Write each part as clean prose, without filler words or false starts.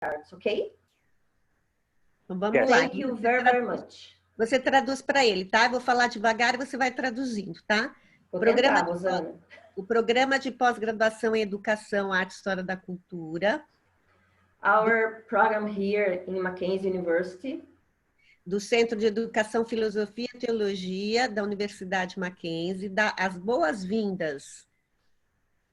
start, okay? Então, vamos lá. Thank you very, very much. Você traduz para ele, tá? Eu vou falar devagar e você vai traduzindo, tá? Vou tentar, Rosana. O programa de pós-graduação em Educação, Arte e História da Cultura. Our program here in Mackenzie University. Do Centro de Educação, Filosofia e Teologia da Universidade Mackenzie, dá as boas-vindas.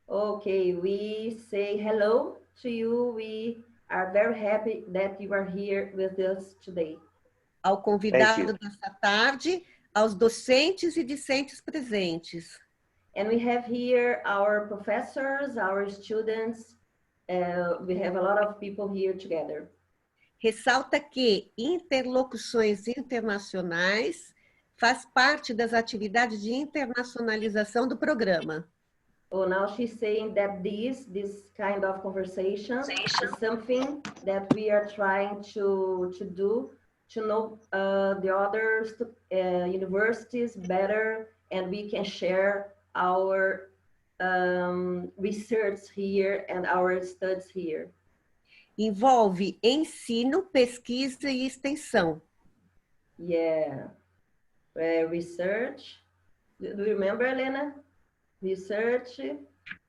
Okay, we say hello to you. We are very happy that you are here with us today. Ao convidado dessa tarde, aos docentes e discentes presentes. And we have here our professors, our students. We have a lot of people here together. Ressalta que interlocuções internacionais faz parte das atividades de internacionalização do programa. Oh, now she's saying that this kind of conversation is something that we are trying to do to know the other universities better, and we can share our research here and our studies here. Envolve ensino, pesquisa e extensão. Yeah. Research. Do you remember, Helena? Research,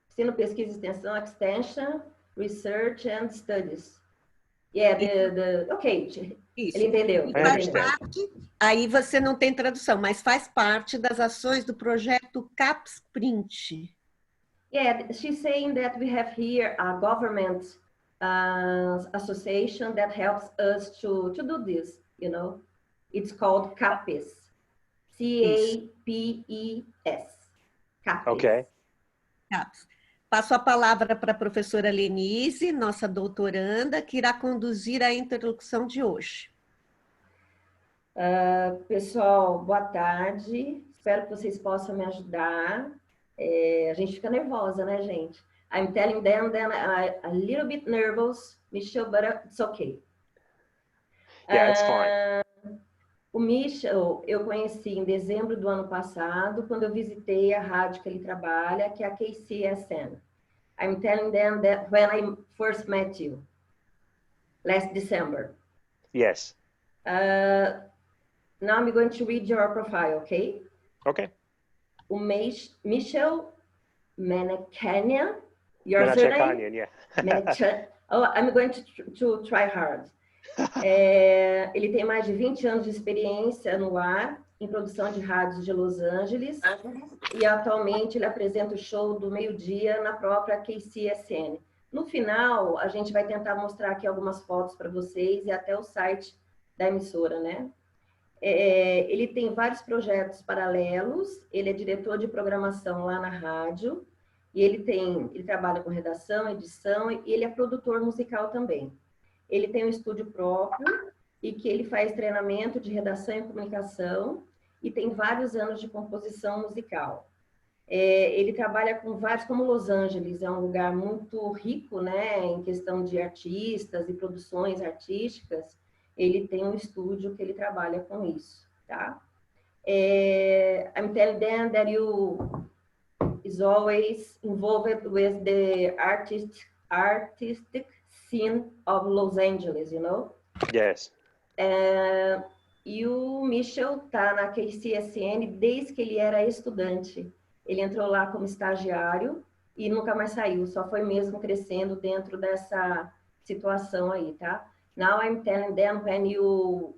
ensino, pesquisa e extensão, extension, research and studies. Yeah, ok. Isso. Ele entendeu. Faz parte, aí você não tem tradução, mas faz parte das ações do projeto CAPS Print. Yeah, she's saying that we have here a government association that helps us to do this, you know. It's called CAPES. C-A-P-E-S. CAPES. Ok. CAPES. Passo a palavra para a professora Lenise, nossa doutoranda, que irá conduzir a interlocução de hoje. Pessoal, boa tarde. Espero que vocês possam me ajudar. A gente fica nervosa, né, gente? I'm telling them that I'm a little bit nervous, Meishel, but it's okay. Yeah, it's fine. O Meishel eu conheci em dezembro do ano passado, quando eu visitei a rádio que ele trabalha, que é a KCSN. I'm telling them that when I first met you, last December. Yes. Now I'm going to read your profile, okay? Okay. O Meishel Menachekanian, your Menachekanian, surname? yeah. Oh, I'm going to try hard. Ele tem mais de 20 anos de experiência no ar, em produção de rádios de Los Angeles, e atualmente ele apresenta o show do meio-dia na própria KCSN. No final, a gente vai tentar mostrar aqui algumas fotos para vocês e até o site da emissora, né? Ele tem vários projetos paralelos, ele é diretor de programação lá na rádio, e ele trabalha com redação, edição, e ele é produtor musical também. Ele tem um estúdio próprio e que ele faz treinamento de redação e comunicação e tem vários anos de composição musical. Ele trabalha com vários, como Los Angeles, é um lugar muito rico, né, em questão de artistas e produções artísticas. Ele tem um estúdio que ele trabalha com isso, tá? I'm telling them that you is always involved with the artistic scene of Los Angeles, you know? Yes. E o Meishel tá na KCSN desde que ele era estudante. Ele entrou lá como estagiário e nunca mais saiu, só foi mesmo crescendo dentro dessa situação aí, tá? Now I'm telling them when you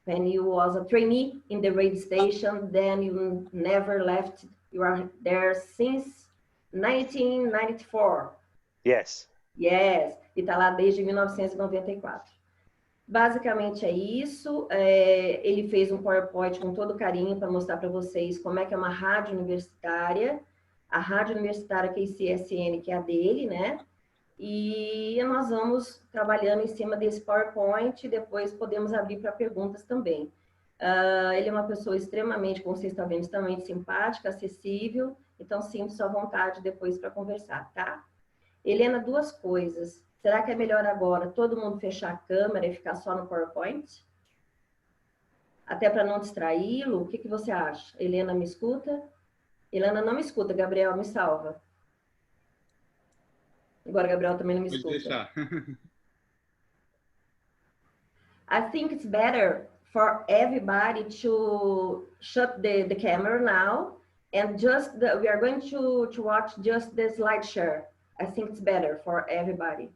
was a trainee in the radio station, then you never left. You are there since 1994. Yes. Yes, e tá lá desde 1994. Basicamente é isso. Ele fez um PowerPoint com todo carinho para mostrar para vocês como é que é uma rádio universitária. A rádio universitária KCSN, que é a dele, né? E nós vamos trabalhando em cima desse PowerPoint e depois podemos abrir para perguntas também. Ele é uma pessoa extremamente, como vocês estão vendo, extremamente simpática, acessível, então sinto sua vontade depois para conversar, tá? Helena, duas coisas. Será que é melhor agora todo mundo fechar a câmera e ficar só no PowerPoint? Até para não distraí-lo, o que você acha? Helena me escuta? Helena não me escuta, Gabriel me salva. Agora o Gabriel também não me Pode escuta. deixar. I think it's better for everybody to shut the camera now and just we are going to watch just the slide share. I think it's better for everybody.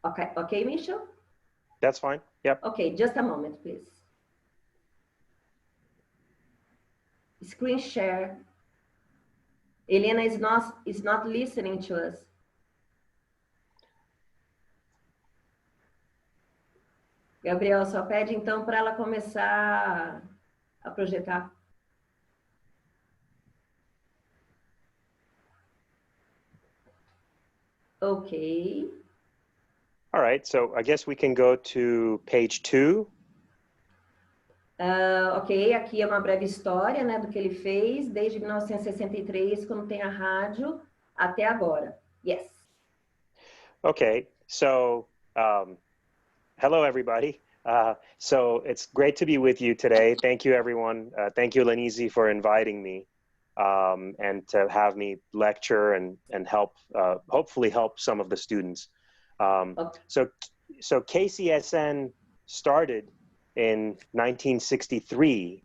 Okay, Meishel? That's fine. Yep. Okay, just a moment, please. Screen share. Elena is not listening to us. Gabriel, só pede então para ela começar a projetar. Okay. All right, so I guess we can go to page 2. Ok, aqui é uma breve história, né, do que ele fez desde 1963, quando tem a rádio, até agora. Yes. Okay, so hello, everybody. So it's great to be with you today. Thank you, everyone. Thank you, Lenise, for inviting me and to have me lecture and help, hopefully help some of the students. Okay. So KCSN started in 1963.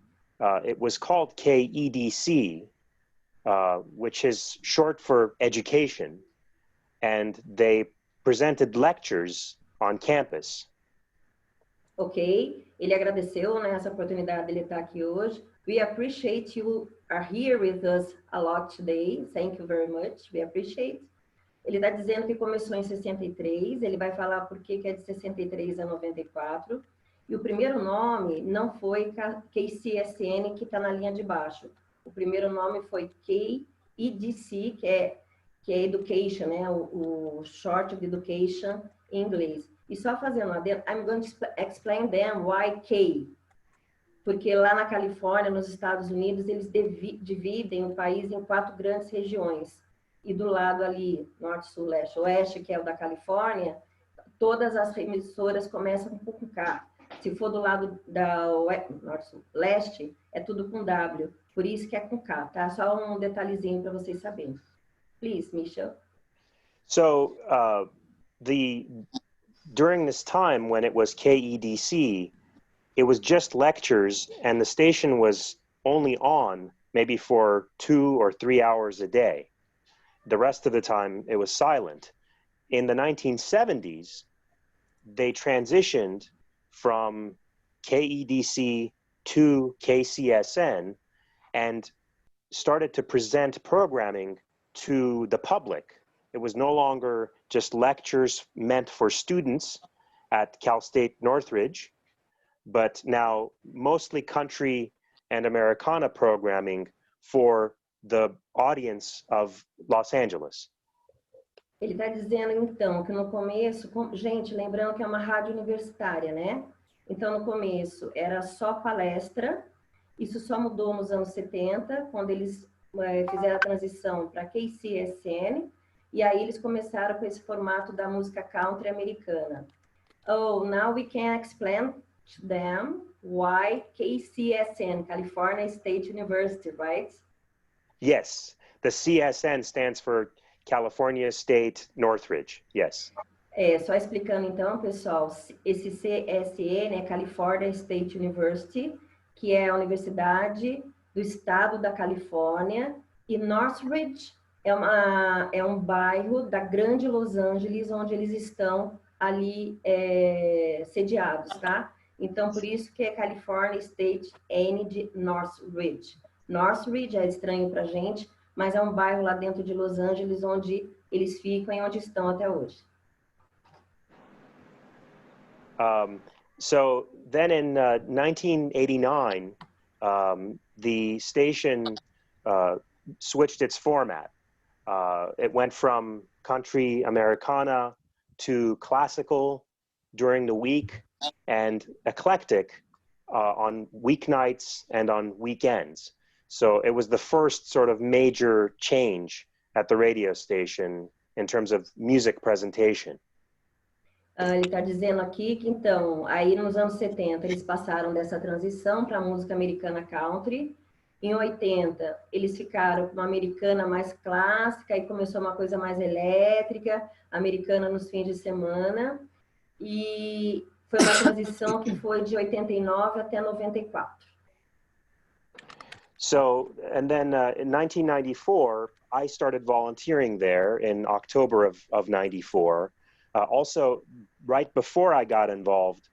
It was called KEDC, which is short for education, and they presented lectures on campus. Ok, ele agradeceu, né, essa oportunidade de ele estar aqui hoje. We appreciate you are here with us a lot today. Thank you very much. We appreciate. Ele está dizendo que começou em 63, ele vai falar por que é de 63 a 94. E o primeiro nome não foi KCSN, que está na linha de baixo. O primeiro nome foi KEDC, que é Education, né? O short of Education em inglês. E só fazendo uma adendo, I'm going to explain them why K. Porque lá na Califórnia, nos Estados Unidos, eles dividem o país em 4 grandes regiões. E do lado ali, norte, sul, leste, oeste, que é o da Califórnia, todas as emissoras começam com K. Se for do lado da norte, sul, leste, é tudo com W. Por isso que é com K, tá? Só um detalhezinho para vocês saberem. Please, Meishel. So during this time when it was KEDC, it was just lectures and the station was only on maybe for 2 or 3 hours a day. The rest of the time it was silent. In the 1970s, they transitioned from KEDC to KCSN and started to present programming to the public. It was no longer just lectures meant for students at Cal State Northridge, but now mostly country and Americana programming for the audience of Los Angeles. Ele está dizendo, então, que no começo... Gente, lembrando que é uma rádio universitária, né? Então, no começo, era só palestra. Isso só mudou nos anos 70, quando eles fizeram a transição para KCSN. E aí eles começaram com esse formato da música country americana. Oh, now we can explain to them why KCSN, California State University, right? Yes, the CSN stands for California State Northridge, yes. Só explicando então, pessoal, esse CSN é California State University, que é a Universidade do Estado da Califórnia, e Northridge é um bairro da Grande Los Angeles, onde eles estão ali sediados, tá? Então, por isso que é California State N de Northridge. Northridge é estranho pra gente, mas é um bairro lá dentro de Los Angeles, onde eles ficam e onde estão até hoje. So then in 1989, the station switched its format. It went from country Americana to classical during the week and eclectic on weeknights and on weekends. So it was the first sort of major change at the radio station in terms of music presentation. Ele está dizendo aqui que, então, aí nos anos 70 eles passaram dessa transição para a música americana country, Em 80, eles ficaram com uma americana mais clássica e começou uma coisa mais elétrica, americana nos fins de semana. E foi uma transição que foi de 89 até 94. So, and then in 1994, I started volunteering there in October of 94. Also, right before I got involved,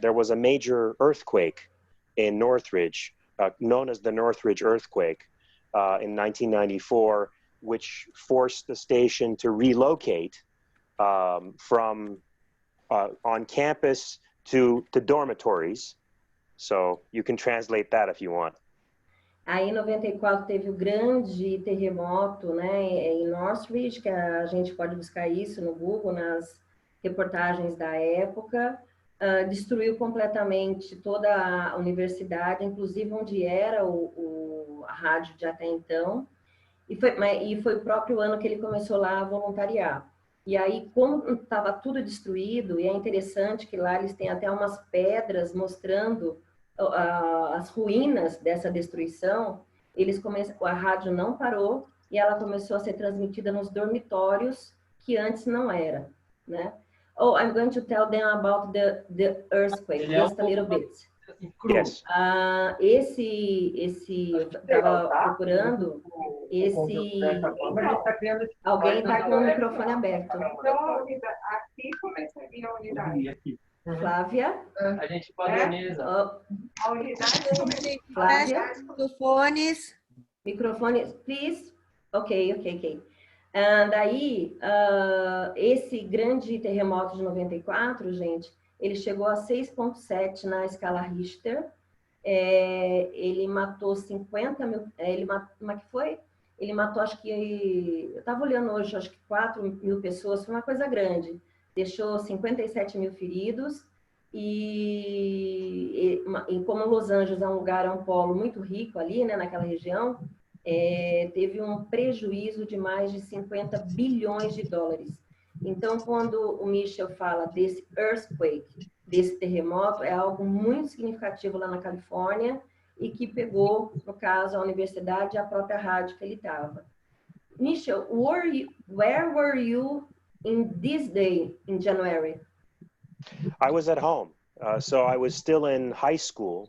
there was a major earthquake in Northridge, known as the Northridge earthquake in 1994, which forced the station to relocate from on campus to dormitories. So you can translate that if you want. Aí, em 94, teve o grande terremoto, né, em Northridge, que a gente pode buscar isso no Google, nas reportagens da época. Destruiu completamente toda a universidade, inclusive onde era a rádio de até então. E foi o próprio ano que ele começou lá a voluntariar. E aí, como estava tudo destruído, e é interessante que lá eles têm até umas pedras mostrando as ruínas dessa destruição, a rádio não parou e ela começou a ser transmitida nos dormitórios, que antes não era, né? Oh, I'm going to tell them about the earthquake, just a little bit. Yes. Eu estava procurando alguém está com o microfone aberto. Aqui começaria a unidade. Flávia? A gente padroniza. A unidade Flávia? Microfones. Microfone, please. Ok. Daí, esse grande terremoto de 94, gente, ele chegou a 6,7 na escala Richter. Ele matou 50 mil... Como é que foi? Ele matou, acho que... Eu estava olhando hoje, acho que 4 mil pessoas. Foi uma coisa grande. Deixou 57 mil feridos. E como Los Angeles é um lugar, é um polo muito rico ali, né, naquela região, teve um prejuízo de mais de 50 bilhões de dólares. Então, quando o Meishel fala desse earthquake, desse terremoto, é algo muito significativo lá na Califórnia e que pegou, no caso, a universidade e a própria rádio que ele estava. Meishel, where were you in this day in January? I was at home. So I was still in high school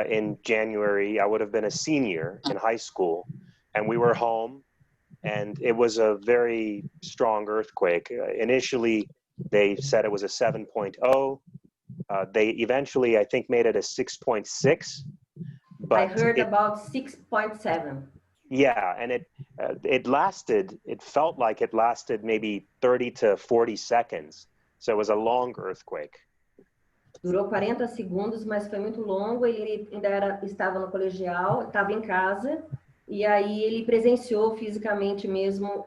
in January. I would have been a senior in high school. And we were home. And it was a very strong earthquake. Initially, they said it was a 7.0. They eventually, I think, made it a 6.6. But I heard about 6.7. Yeah, and it lasted, it felt like it lasted maybe 30 to 40 seconds. So it was a long earthquake. Durou 40 segundos, mas foi muito longo. Ele ainda estava no colegial, estava em casa, e aí ele presenciou fisicamente mesmo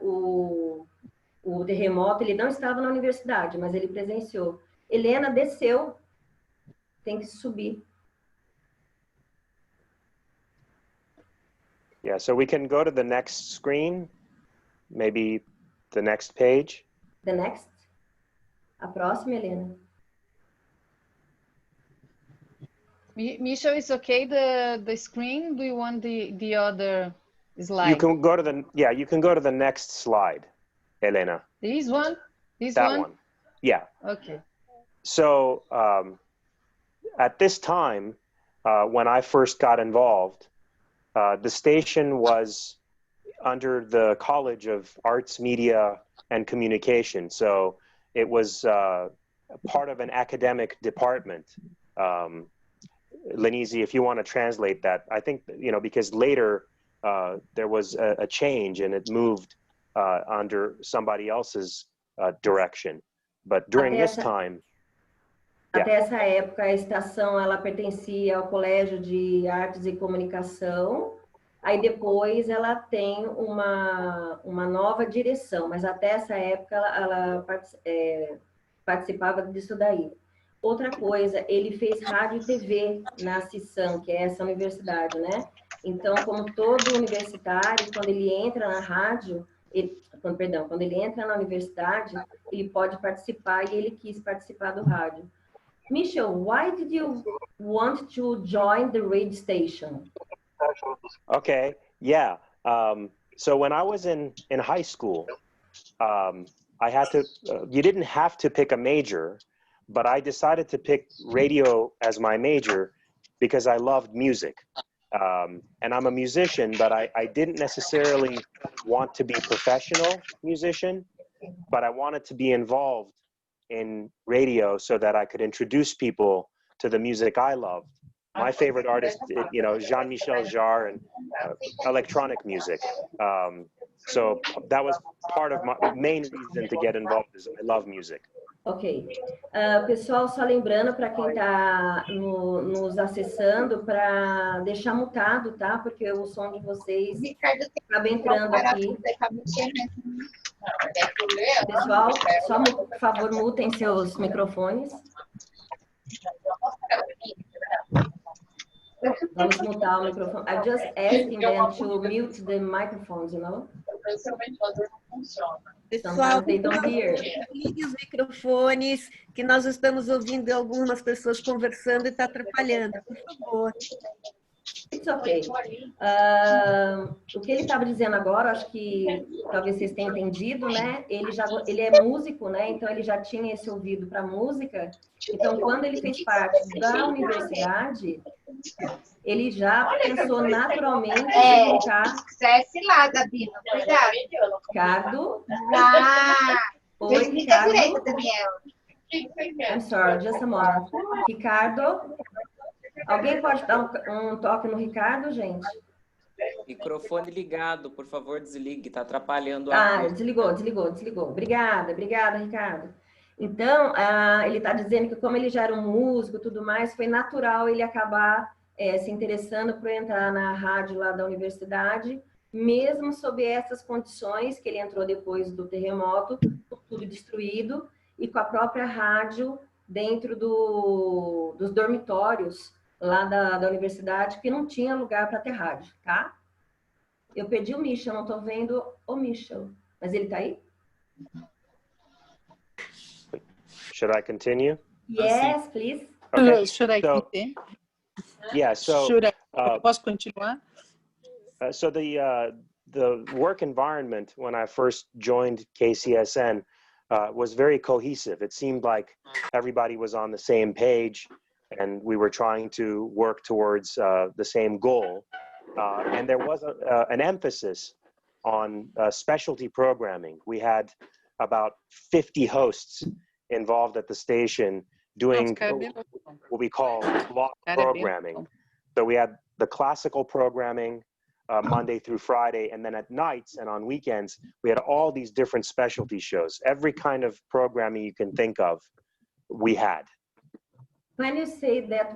o terremoto. Ele não estava na universidade, mas ele presenciou. Helena desceu, tem que subir. Yeah, so we can go to the next screen, maybe the next page. The next. A próxima, Helena. Meishel, is okay the screen? Do you want the other slide? You can go to the next slide, Elena. This one? That one. Yeah. Okay. So at this time, when I first got involved, the station was under the College of Arts, Media, and Communication. So it was part of an academic department. Lenise, if you want to translate that, I think, because later there was a change and it moved under somebody else's direction. But during this time... Até essa época, a estação ela pertencia ao Colégio de Artes e Comunicação. Aí depois ela tem uma nova direção, mas até essa época ela participava disso daí. Outra coisa, ele fez rádio e TV na CISAM, que é essa universidade, né? Então, como todo universitário, quando ele entra na rádio, quando ele entra na universidade, ele pode participar e ele quis participar do rádio. Meishel, why did you want to join the radio station? Okay, yeah. So when I was in high school, I had to, you didn't have to pick a major, but I decided to pick radio as my major because I loved music. And I'm a musician, but I didn't necessarily want to be a professional musician, but I wanted to be involved in radio so that I could introduce people to the music I loved. My favorite artist, you know, Jean-Michel Jarre and electronic music. So that was part of my main reason to get involved is I love music. Ok. Pessoal, só lembrando para quem está nos acessando, para deixar mutado, tá? Porque o som de vocês acaba entrando aqui. Pessoal, só, por favor, mutem seus microfones. Vamos mutar o microfone. I'm just asking them to mute the microphones, you know? Pessoal, they don't hear. ligue os microfones, que nós estamos ouvindo algumas pessoas conversando e está atrapalhando, por favor. It's okay. O que ele estava dizendo agora, acho que talvez vocês tenham entendido, né? Ele é músico, né? Então ele já tinha esse ouvido para música. Então, quando ele fez parte da universidade, ele já pensou naturalmente em colocar... Desce lá, Gabino, cuidado. Ricardo. Oi, Ricardo. direita, Daniel. I'm sorry, just a moment. Ricardo. Alguém pode dar um toque no Ricardo, gente? Microfone ligado, por favor, desligue, está atrapalhando Desligou. Obrigada, Ricardo. Então, ele está dizendo que como ele já era um músico e tudo mais, foi natural ele acabar se interessando por entrar na rádio lá da universidade, mesmo sob essas condições que ele entrou depois do terremoto, tudo destruído, e com a própria rádio dentro dos dormitórios lá da universidade, que não tinha lugar para ter rádio, tá? Eu pedi o Meishel, não estou vendo o Meishel, mas ele está aí? Should I continue? Yes, please. Okay. Should I continue? Yeah, so... Posso continuar? So the work environment when I first joined KCSN was very cohesive. It seemed like everybody was on the same page and we were trying to work towards the same goal. And there was an emphasis on specialty programming. We had about 50 hosts involved at the station doing what we call block programming. So we had the classical programming Monday through Friday, and then at nights and on weekends, we had all these different specialty shows. Every kind of programming you can think of, we had. When you say that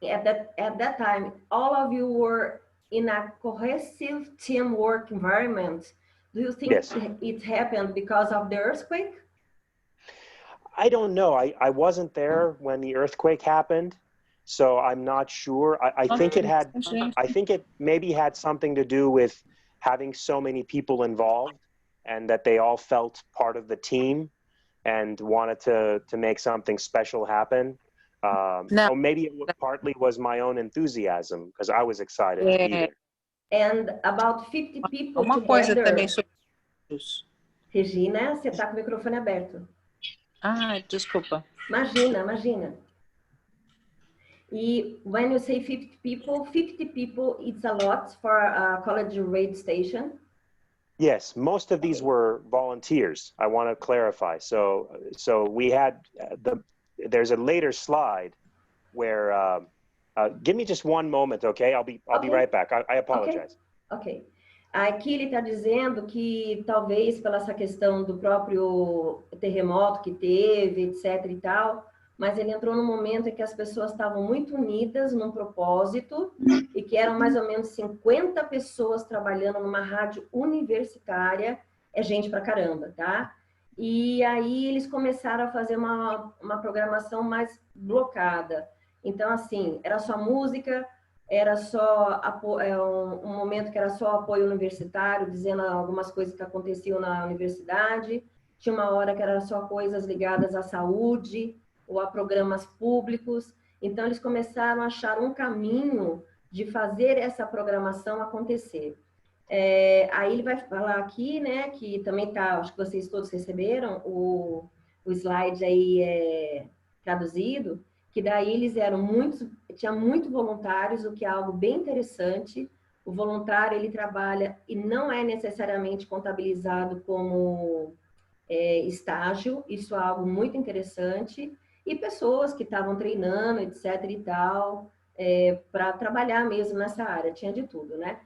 at that time, all of you were in a cohesive teamwork environment, do you think Yes. it happened because of the earthquake? I don't know. I wasn't there when the earthquake happened, so I'm not sure. I think it maybe had something to do with having so many people involved and that they all felt part of the team and wanted to make something special happen. Or maybe it partly was my own enthusiasm because I was excited to be there. And about 50 people Uma coisa together. também sobre isso. Regina, você está com o microfone aberto. Desculpa. Imagina. E when you say 50 people, it's a lot for a college radio station. Yes, most of these were volunteers. I want to clarify. So we had there's a later slide where give me just one moment, okay? I'll be right back. I apologize. Ok. Aqui ele está dizendo que talvez pela essa questão do próprio terremoto que teve, etc e tal, mas ele entrou num momento em que as pessoas estavam muito unidas num propósito e que eram mais ou menos 50 pessoas trabalhando numa rádio universitária, é gente pra caramba, tá? E aí eles começaram a fazer uma programação mais blocada. Então, assim, era só música, era só um momento que era só apoio universitário, dizendo algumas coisas que aconteciam na universidade. Tinha uma hora que era só coisas ligadas à saúde ou a programas públicos. Então, eles começaram a achar um caminho de fazer essa programação acontecer. Aí ele vai falar aqui, né, que também tá, acho que vocês todos receberam o slide aí traduzido, que daí eles tinha muito voluntários, o que é algo bem interessante. O voluntário, ele trabalha e não é necessariamente contabilizado como estágio, isso é algo muito interessante. E pessoas que estavam treinando, etc e tal, para trabalhar mesmo nessa área, tinha de tudo, né?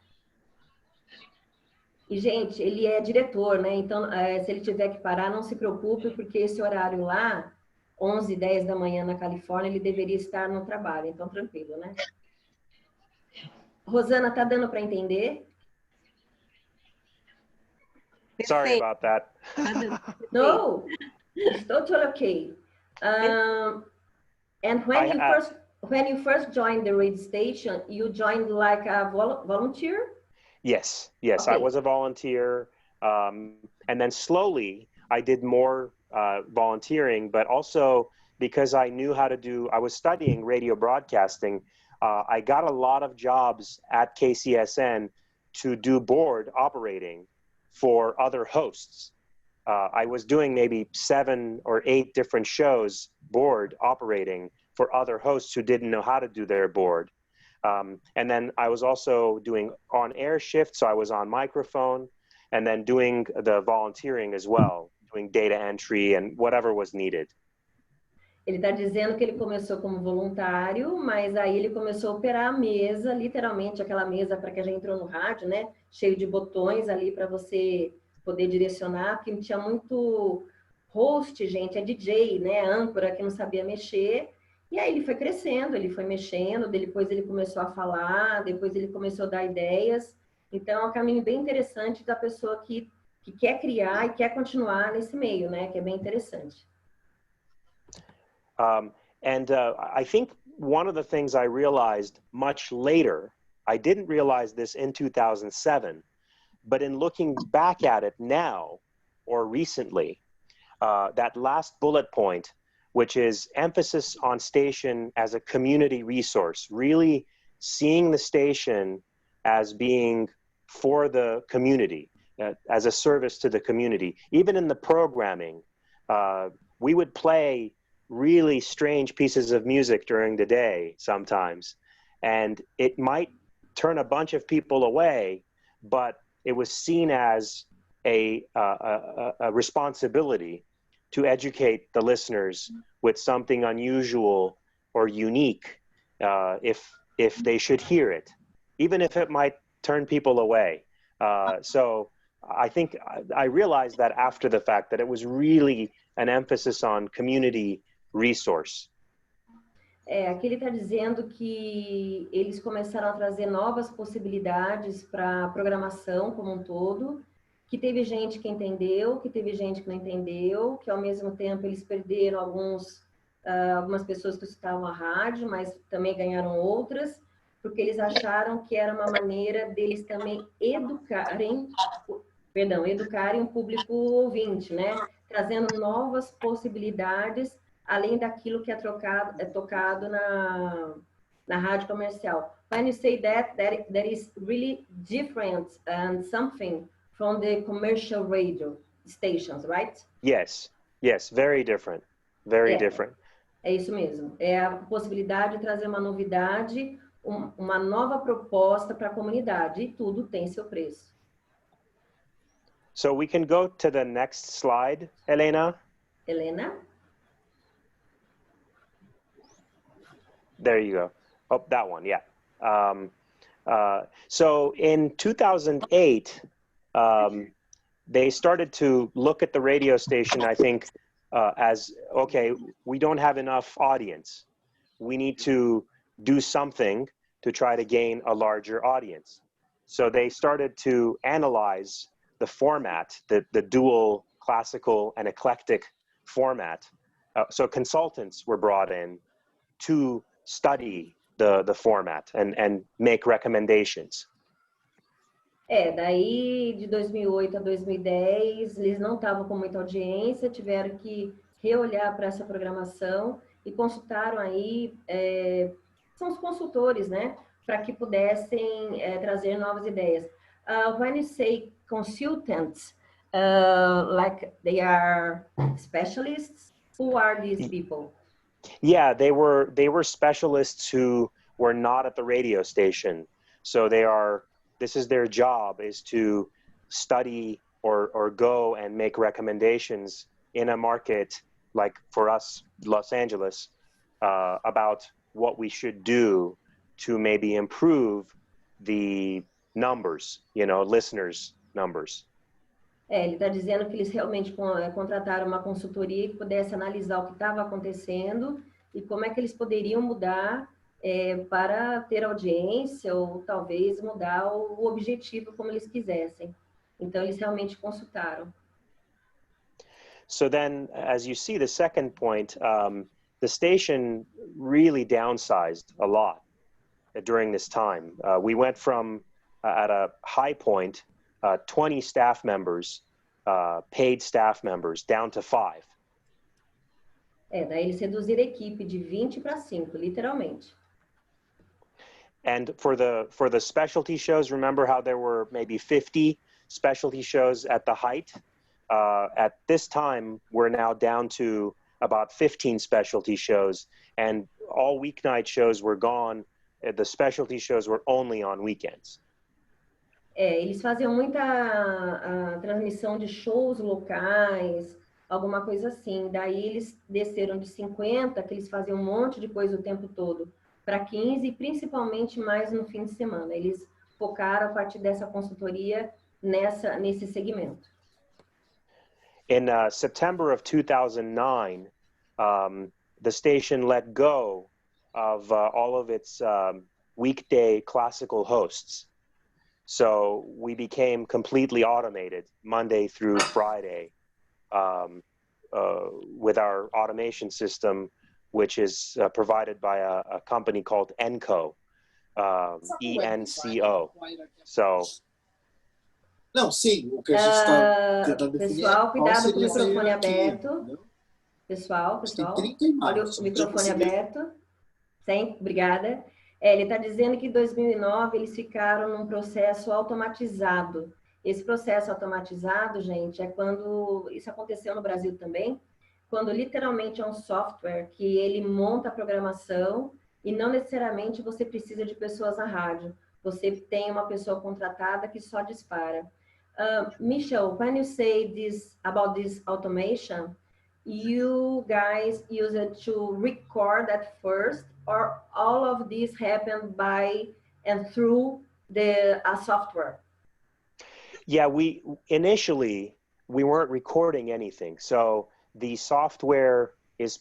E, gente, ele é diretor, né? Então, se ele tiver que parar, não se preocupe, porque esse horário lá, 11h10 da manhã na Califórnia, ele deveria estar no trabalho. Então, tranquilo, né? Rosana, tá dando para entender? Sorry about that. No, it's totally okay. And when you first joined the radio station, you joined like a volunteer? Yes, okay. I was a volunteer. And then slowly I did more volunteering, but also because I knew how to I was studying radio broadcasting, I got a lot of jobs at KCSN to do board operating for other hosts. I was doing maybe 7 or 8 different shows board operating for other hosts who didn't know how to do their board. And then I was also doing on-air shifts, so I was on microphone, and then doing the volunteering as well, doing data entry and whatever was needed. Ele está dizendo que ele começou como voluntário, mas aí ele começou a operar a mesa, literalmente aquela mesa para que a gente entrou no rádio, né? Cheio de botões ali para você poder direcionar, porque tinha muito host, gente, DJ, né? Âncora que não sabia mexer. E aí ele foi crescendo, ele foi mexendo, depois ele começou a falar, depois ele começou a dar ideias. Então é um caminho bem interessante da pessoa que quer criar e quer continuar nesse meio, né? Que é bem interessante. I think one of the things I realized much later, I didn't realize this in 2007, but in looking back at it now or recently, that last bullet point, which is emphasis on station as a community resource, really seeing the station as being for the community, as a service to the community. Even in the programming, we would play really strange pieces of music during the day sometimes, and it might turn a bunch of people away, but it was seen as a responsibility to educate the listeners with something unusual or unique, if they should hear it, even if it might turn people away. So I think I realized that after the fact, that it was really an emphasis on community resource. Aqui ele está dizendo que eles começaram a trazer novas possibilidades para a programação como um todo, que teve gente que entendeu, que teve gente que não entendeu, que ao mesmo tempo eles perderam algumas pessoas que escutavam a rádio, mas também ganharam outras, porque eles acharam que era uma maneira deles também educarem o público ouvinte, né? Trazendo novas possibilidades, além daquilo que é tocado na rádio comercial. When you say that is really different and something from the commercial radio stations, right? Yes, very different, very different. É isso mesmo. É a possibilidade de trazer uma novidade, uma nova proposta para a comunidade, e tudo tem seu preço. So we can go to the next slide, Elena. Helena? There you go. Oh, that one, yeah. So in 2008, they started to look at the radio station, I think, as, okay, we don't have enough audience. We need to do something to try to gain a larger audience. So they started to analyze the format, the dual classical and eclectic format. So consultants were brought in to study the format and make recommendations. Daí de 2008 a 2010, eles não estavam com muita audiência, tiveram que reolhar para essa programação e consultaram aí, são os consultores, né? para que pudessem trazer novas ideias. When you say consultants, like they are specialists, who are these people? Yeah, they were specialists who were not at the radio station. So this is their job, is to study or go and make recommendations in a market like for us, Los Angeles, about what we should do to maybe improve the numbers, listeners' numbers. Ele está dizendo que eles realmente contrataram uma consultoria que pudesse analisar o que estava acontecendo e como é que eles poderiam mudar para ter audiência ou talvez mudar o objetivo como eles quisessem. Então, eles realmente consultaram. So then, as you see, the second point, the station really downsized a lot during this time. We went from, at a high point, 20 staff members, paid staff members, down to 5. Daí eles reduziram a equipe de 20 para 5, literalmente. And for the specialty shows, remember how there were maybe 50 specialty shows at the height? At this time, we're now down to about 15 specialty shows, and all weeknight shows were gone. The specialty shows were only on weekends. Eles faziam muita transmissão de shows locais, alguma coisa assim. Daí eles desceram de 50, que eles faziam um monte de coisa o tempo todo, para 15, principalmente mais no fim de semana. Eles focaram a partir dessa consultoria nesse segmento. In September of 2009, the station let go of all of its weekday classical hosts. So we became completely automated Monday through Friday with our automation system, which is provided by a company called ENCO, ENCO. So. Não, sim, o que a gente está tentando definir pessoal, cuidado com o microfone aqui, aberto. Pessoal, olha o microfone aberto. Sim, obrigada. Ele está dizendo que em 2009 eles ficaram num processo automatizado. Esse processo automatizado, gente, é quando, isso aconteceu no Brasil também, quando literalmente é um software que ele monta a programação e não necessariamente você precisa de pessoas na rádio. Você tem uma pessoa contratada que só dispara. Meishel, when you say about this automation, you guys use it to record at first, or all of this happened by and through the software? Yeah, initially we weren't recording anything. So the software is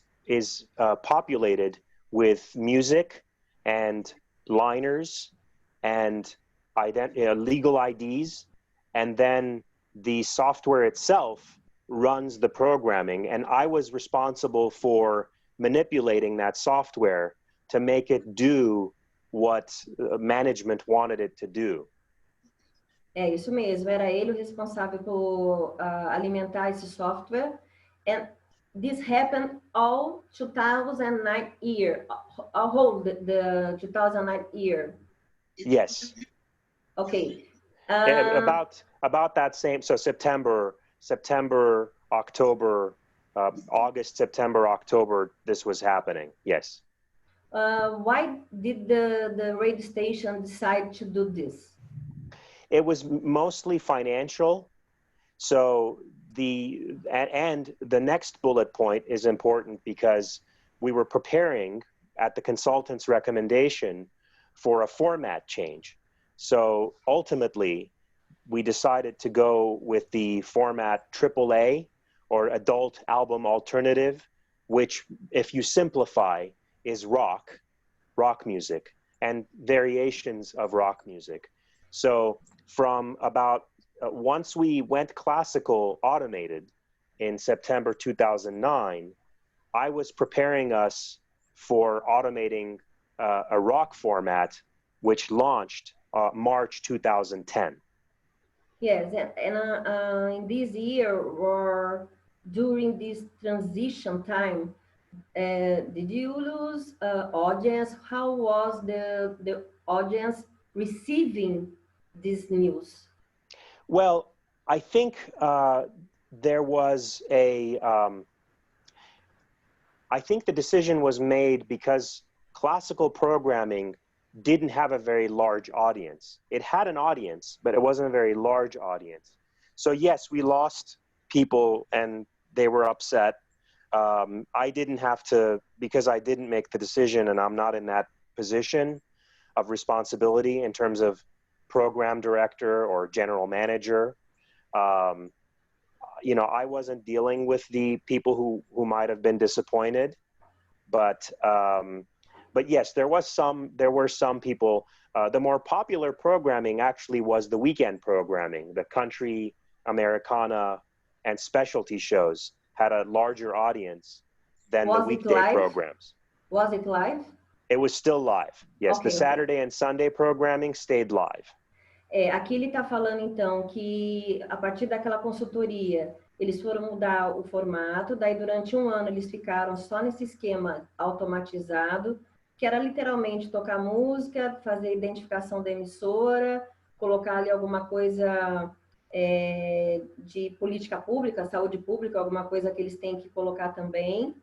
populated with music and liners and legal IDs, and then the software itself runs the programming, and I was responsible for manipulating that software to make it do what management wanted it to do. É isso mesmo, era ele o responsável por alimentar esse software, and this happened all 2009 year, all whole the 2009 year. Yes. Okay. About that same, so September, October, August, September, October, this was happening. Yes. Why did the radio station decide to do this? It was mostly financial. So and the next bullet point is important because we were preparing at the consultant's recommendation for a format change. So ultimately, we decided to go with the format AAA, or Adult Album Alternative, which, if you simplify, is rock music, and variations of rock music. So from about, once we went classical automated in September 2009, I was preparing us for automating a rock format, which launched March 2010. Yes, and in this year or during this transition time, did you lose audience? How was the audience receiving this news? Well, I think there was I think the decision was made because classical programming didn't have a very large audience. It had an audience, but it wasn't a very large audience. So yes, we lost people and they were upset. I didn't have to, because I didn't make the decision and I'm not in that position of responsibility in terms of program director or general manager. You know, I wasn't dealing with the people who might have been disappointed, but yes, there were some people. The more popular programming actually was the weekend programming. The country, Americana, and specialty shows had a larger audience than the weekday programs. Was it live? It was still live. Yes, Okay, the Saturday and Sunday programming stayed live. Aqui ele está falando, então, que a partir daquela consultoria, eles foram mudar o formato, daí durante um ano eles ficaram só nesse esquema automatizado, que era literalmente tocar música, fazer identificação da emissora, colocar ali alguma coisa de política pública, saúde pública, alguma coisa que eles têm que colocar também.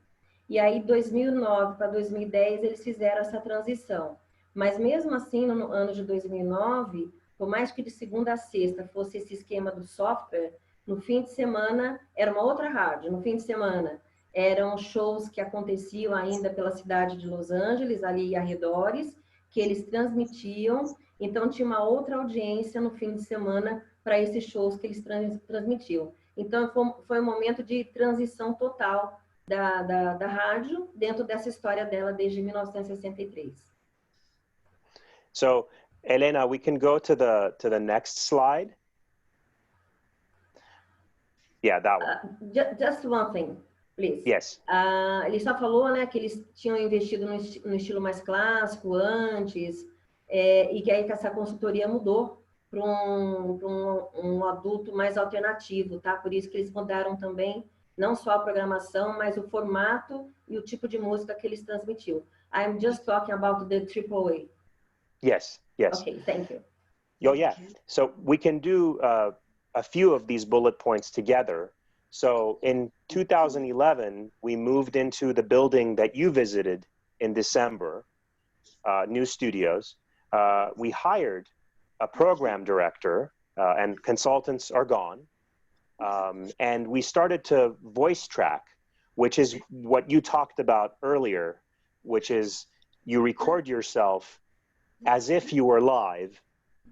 E aí, 2009 para 2010, eles fizeram essa transição. Mas mesmo assim, no ano de 2009, por mais que de segunda a sexta fosse esse esquema do software, no fim de semana era uma outra rádio. No fim de semana eram shows que aconteciam ainda pela cidade de Los Angeles, ali e arredores, que eles transmitiam. Então tinha uma outra audiência no fim de semana para esses shows que eles transmitiam. Então foi um momento de transição total da rádio dentro dessa história dela desde 1963. So, Elena, we can go to the next slide. Yeah, that one. Just one thing, please. Yes. Ele só falou, né, que eles tinham investido no estilo mais clássico antes, e que aí que essa consultoria mudou para um adulto mais alternativo, tá? Por isso que eles mudaram também, não só a programação, mas o formato e o tipo de música que eles transmitiam. I'm just talking about the AAA. Yes, yes. Okay, thank you. Oh, yeah. So we can do a few of these bullet points together. So in 2011, we moved into the building that you visited in December, new studios. We hired a program director, and consultants are gone. And we started to voice track, which is what you talked about earlier, which is you record yourself as if you were live,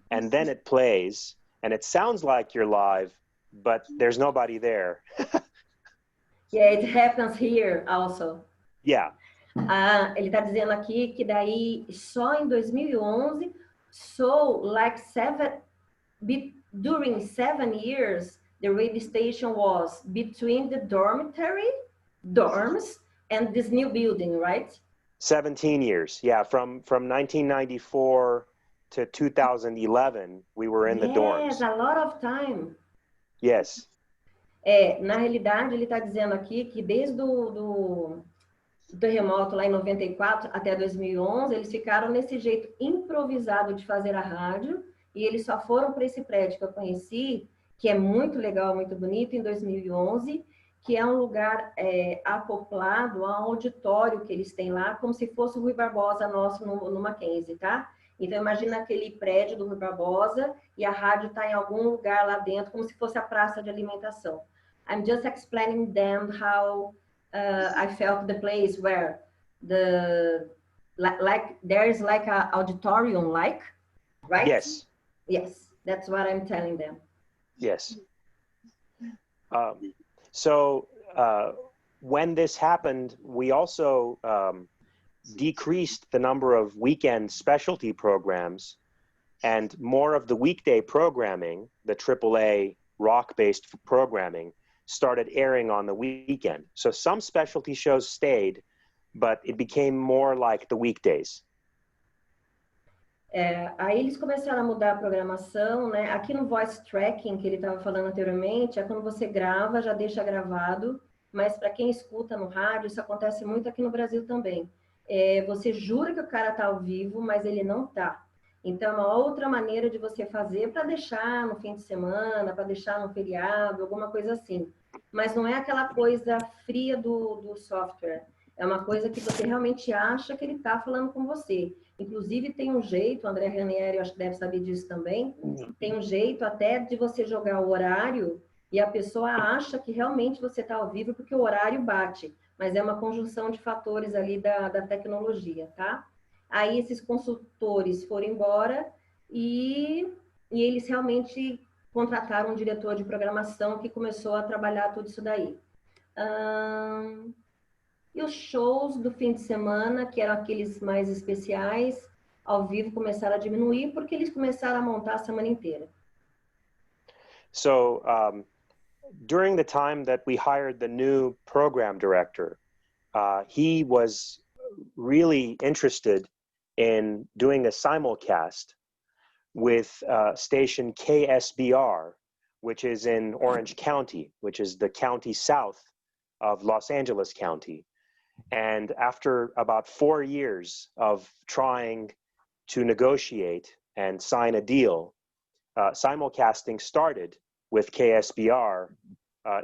and then it plays, and it sounds like you're live, but there's nobody there. Yeah, it happens here also. Yeah. Ele está dizendo aqui que daí só em 2011, so like during 7 years, the radio station was between the dorms, and this new building, right? 17 years, yeah, from 1994 to 2011, we were in the dorms. Yes, a lot of time. Yes. Na realidade, ele está dizendo aqui que desde o terremoto lá em 94 até 2011, eles ficaram nesse jeito improvisado de fazer a rádio, e eles só foram para esse prédio que eu conheci, que é muito legal, muito bonito, em 2011, que é um lugar acoplado a um auditório que eles têm lá, como se fosse o Rui Barbosa nosso no Mackenzie, tá? Então, imagina aquele prédio do Rui Barbosa e a rádio está em algum lugar lá dentro, como se fosse a praça de alimentação. I'm just explaining them how I felt the place where there's like a auditorium, like, right? Yes. Yes, that's what I'm telling them. Yes. So when this happened, we also decreased the number of weekend specialty programs, and more of the weekday programming, the AAA rock-based programming, started airing on the weekend. So some specialty shows stayed, but it became more like the weekdays. Aí eles começaram a mudar a programação, né? Aqui no voice tracking, que ele estava falando anteriormente, é quando você grava, já deixa gravado, mas para quem escuta no rádio, isso acontece muito aqui no Brasil também. Você jura que o cara está ao vivo, mas ele não está. Então, é uma outra maneira de você fazer para deixar no fim de semana, para deixar no feriado, alguma coisa assim. Mas não é aquela coisa fria do software. É uma coisa que você realmente acha que ele está falando com você. Inclusive, tem um jeito, André Ranieri, eu acho que deve saber disso também, tem um jeito até de você jogar o horário e a pessoa acha que realmente você está ao vivo porque o horário bate. Mas é uma conjunção de fatores ali da tecnologia, tá? Aí esses consultores foram embora e eles realmente contrataram um diretor de programação que começou a trabalhar tudo isso daí. E os shows do fim de semana, que eram aqueles mais especiais, ao vivo começaram a diminuir porque eles começaram a montar a semana inteira. So during the time that we hired the new program director, he was really interested in doing a simulcast with station KSBR, which is in Orange County, which is the county south of Los Angeles County. And after about 4 years of trying to negotiate and sign a deal, simulcasting started with KSBR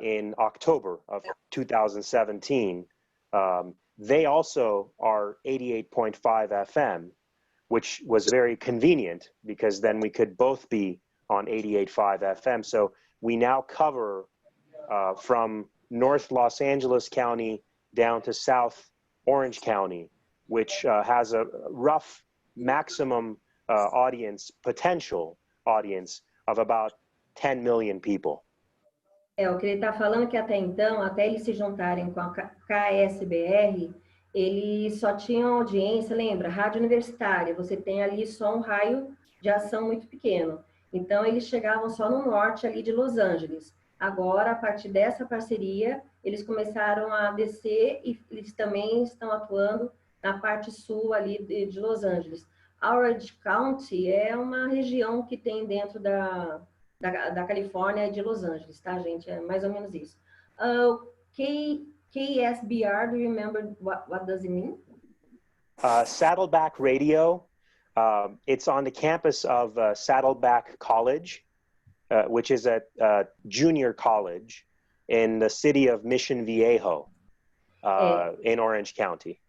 in October of 2017. They also are 88.5 FM, which was very convenient because then we could both be on 88.5 FM. So we now cover from North Los Angeles County down to South Orange County, which has a rough maximum potential audience of about 10 million people. O que ele está falando é que até então, até eles se juntarem com a KSBR, eles só tinham audiência, lembra? Rádio universitária, você tem ali só um raio de ação muito pequeno. Então, eles chegavam só no norte ali de Los Angeles. Agora, a partir dessa parceria, eles começaram a descer e eles também estão atuando na parte sul ali de Los Angeles. Orange County é uma região que tem dentro da Califórnia e de Los Angeles, tá, gente? É mais ou menos isso. KSBR, do you remember what does it mean? Saddleback Radio. It's on the campus of Saddleback College, which is a junior college in the city of Mission Viejo, in Orange County.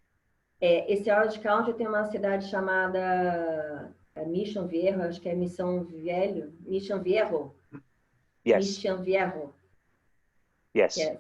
Esse Orange County tem uma cidade chamada Mission Viejo, acho que é Mission Viejo. Yes. Mission Viejo. Yes. Yes.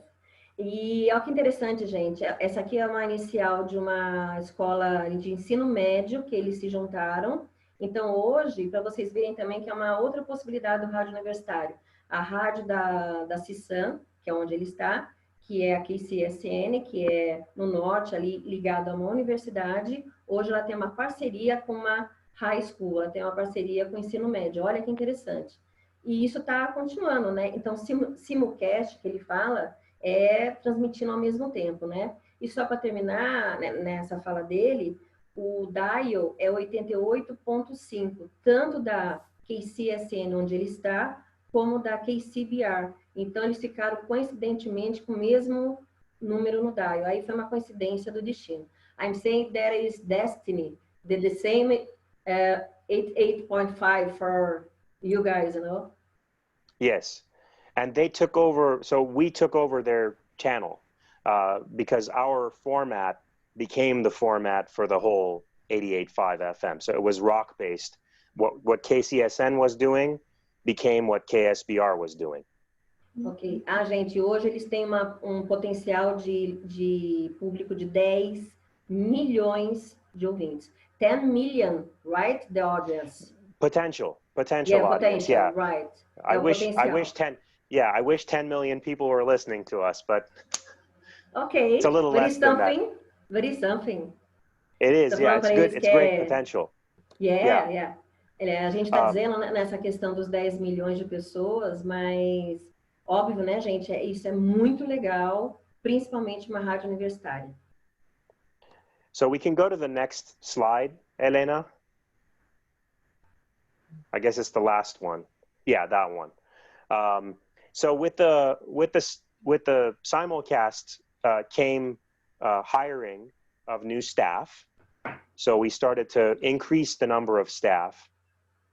E olha que interessante, gente. Essa aqui é uma inicial de uma escola de ensino médio que eles se juntaram. Então, hoje, para vocês verem também que é uma outra possibilidade do rádio universitário. A rádio da CISAM, que é onde ele está, que é a KCSN, que é no norte, ali ligado a uma universidade. Hoje ela tem uma parceria com uma high school, ela tem uma parceria com o ensino médio. Olha que interessante. E isso está continuando, né? Então, simulcast, que ele fala, é transmitindo ao mesmo tempo, né? E só para terminar, né, nessa fala dele, o dial é 88.5, tanto da KCSN, onde ele está, como da KCBR. Então, eles ficaram coincidentemente com o mesmo número no dial. Aí foi uma coincidência do destino. I'm saying that is destiny, the same 88.5 for you guys, you know? Yes. And they took over, so we took over their channel because our format became the format for the whole 88.5 FM. So it was rock-based. What KCSN was doing became what KSBR was doing. Ok. Gente, hoje eles têm um potencial de público de 10 milhões de ouvintes. 10 million, right? The audience. Potential Yeah, audience, potential, yeah. right. I wish 10 million people were listening to us, but okay. It's a little very less than that. Very something. It is, yeah, it's good. It's great potential. Yeah. A gente está dizendo nessa questão dos 10 milhões de pessoas, mas óbvio, né, gente, isso é muito legal, principalmente uma rádio universitária. So we can go to the next slide, Elena. I guess it's the last one. Yeah, that one. So with the simulcast came hiring of new staff. So we started to increase the number of staff.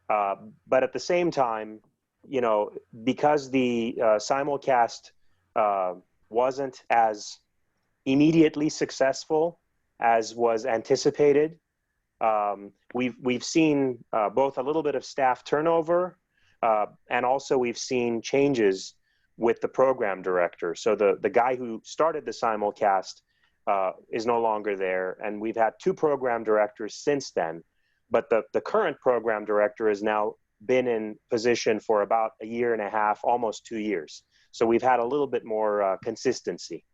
But at the same time, you know, because the simulcast wasn't as immediately successful as was anticipated, we've seen both a little bit of staff turnover, and also we've seen changes with the program director. So the guy who started the simulcast is no longer there, and we've had 2 program directors since then. But the current program director has now been in position for about 1.5 years, almost 2 years. So we've had a little bit more consistency.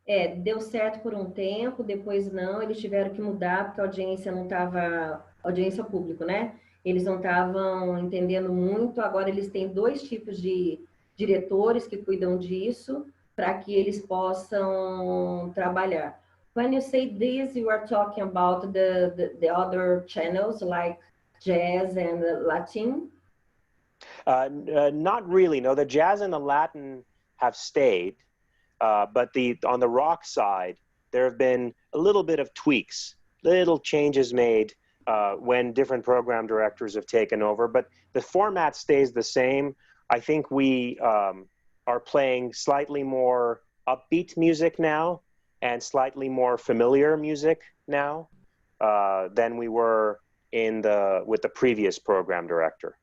Deu certo por um tempo, depois não, eles tiveram que mudar porque a audiência não estava, audiência ao público, né? Eles não estavam entendendo muito, agora eles têm 2 tipos de diretores que cuidam disso, para que eles possam trabalhar. When you say this, you are talking about the other channels like jazz and Latin? Not really, no. The jazz and the Latin have stayed. But on the rock side, there have been a little bit of tweaks, little changes made when different program directors have taken over. But the format stays the same. I think we are playing slightly more upbeat music now and slightly more familiar music now than we were with the previous program director.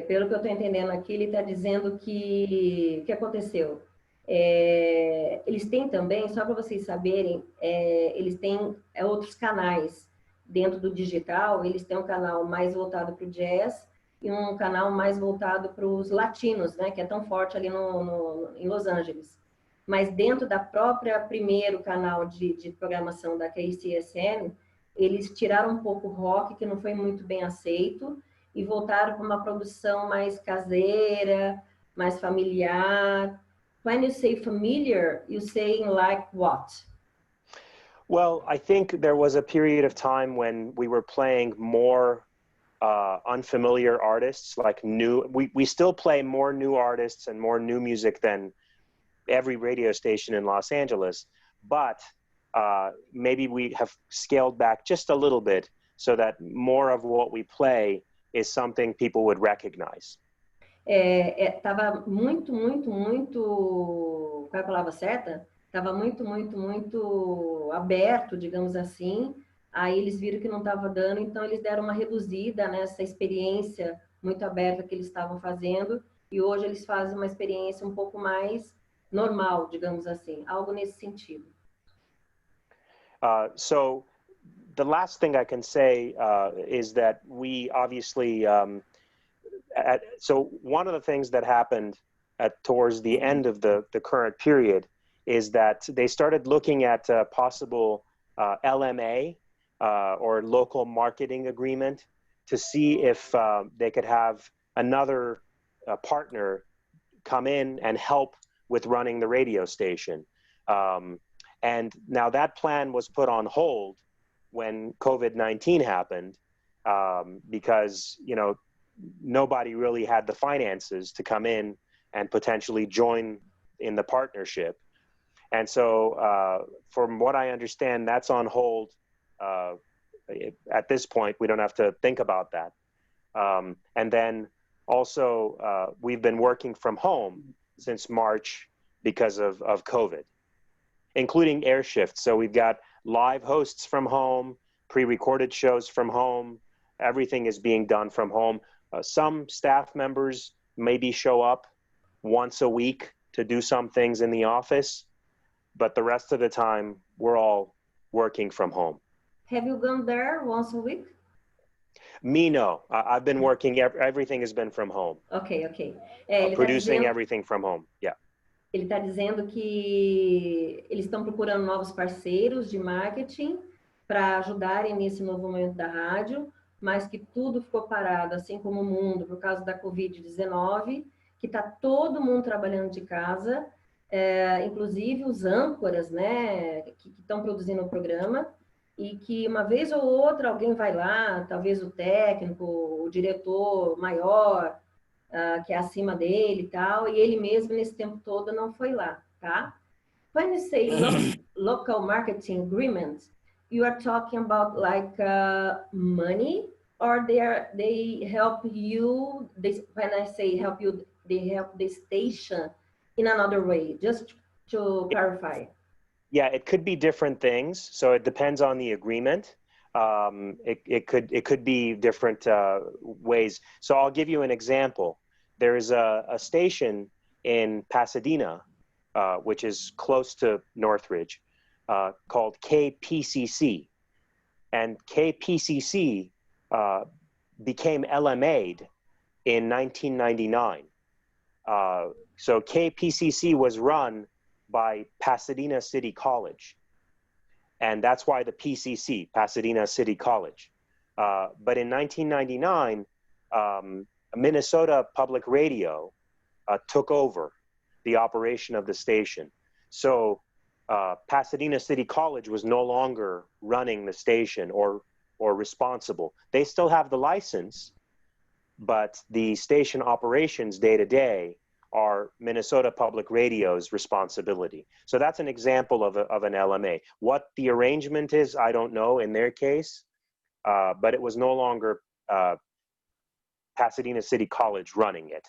Pelo que eu estou entendendo aqui, ele está dizendo que o que aconteceu? Eles têm também, só para vocês saberem, eles têm outros canais dentro do digital. Eles têm um canal mais voltado para o jazz e um canal mais voltado para os latinos, né, que é tão forte ali em Los Angeles. Mas dentro da própria primeiro canal de programação da KCSN, eles tiraram um pouco o rock, que não foi muito bem aceito, e voltaram para uma produção mais caseira, mais familiar. When you say familiar, you saying like what? Well, I think there was a period of time when we were playing more unfamiliar artists, like we still play more new artists and more new music than every radio station in Los Angeles, but maybe we have scaled back just a little bit so that more of what we play is something people would recognize. Tava muito, qual é a palavra certa? Tava muito aberto, digamos assim. Aí eles viram que não estava dando, então eles deram uma reduzida nessa experiência muito aberta que eles estavam fazendo, e hoje eles fazem uma experiência um pouco mais normal, digamos assim, algo nesse sentido. So the last thing I can say is that we obviously, so one of the things that happened towards the end of the current period is that they started looking at possible LMA or local marketing agreement to see if they could have another partner come in and help with running the radio station. And now that plan was put on hold when COVID-19 happened because, you know, nobody really had the finances to come in and potentially join in the partnership. And so from what I understand, that's on hold. At this point, we don't have to think about that. And then also, we've been working from home since March because of COVID, including air shifts. So we've got live hosts from home, pre-recorded shows from home. Everything is being done from home. Some staff members maybe show up once a week to do some things in the office, but the rest of the time, we're all working from home. Have you gone there once a week? Me, no. I've been working, everything has been from home. Ok. Producing everything from home, yeah. Ele está dizendo que eles estão procurando novos parceiros de marketing para ajudarem nesse novo momento da rádio, mas que tudo ficou parado, assim como o mundo, por causa da Covid-19, que está todo mundo trabalhando de casa, inclusive os âncoras, né, que estão produzindo o programa, e que uma vez ou outra alguém vai lá, talvez o técnico, o diretor maior, que é acima dele e tal, e ele mesmo nesse tempo todo não foi lá, tá? When you say local marketing agreement, you are talking about like money or they help you, when I say help you, they help the station in another way, just to clarify. Yeah, it could be different things. So it depends on the agreement. It could be different ways. So I'll give you an example. There is a station in Pasadena, which is close to Northridge, called KPCC. And KPCC became LMA'd in 1999. So KPCC was run by Pasadena City College. And that's why the PCC, Pasadena City College. But in 1999, Minnesota Public Radio took over the operation of the station. So Pasadena City College was no longer running the station or responsible. They still have the license, but the station operations day to day are Minnesota Public Radio's responsibility. So that's an example of an LMA. What the arrangement is, I don't know in their case, but it was no longer Pasadena City College running it.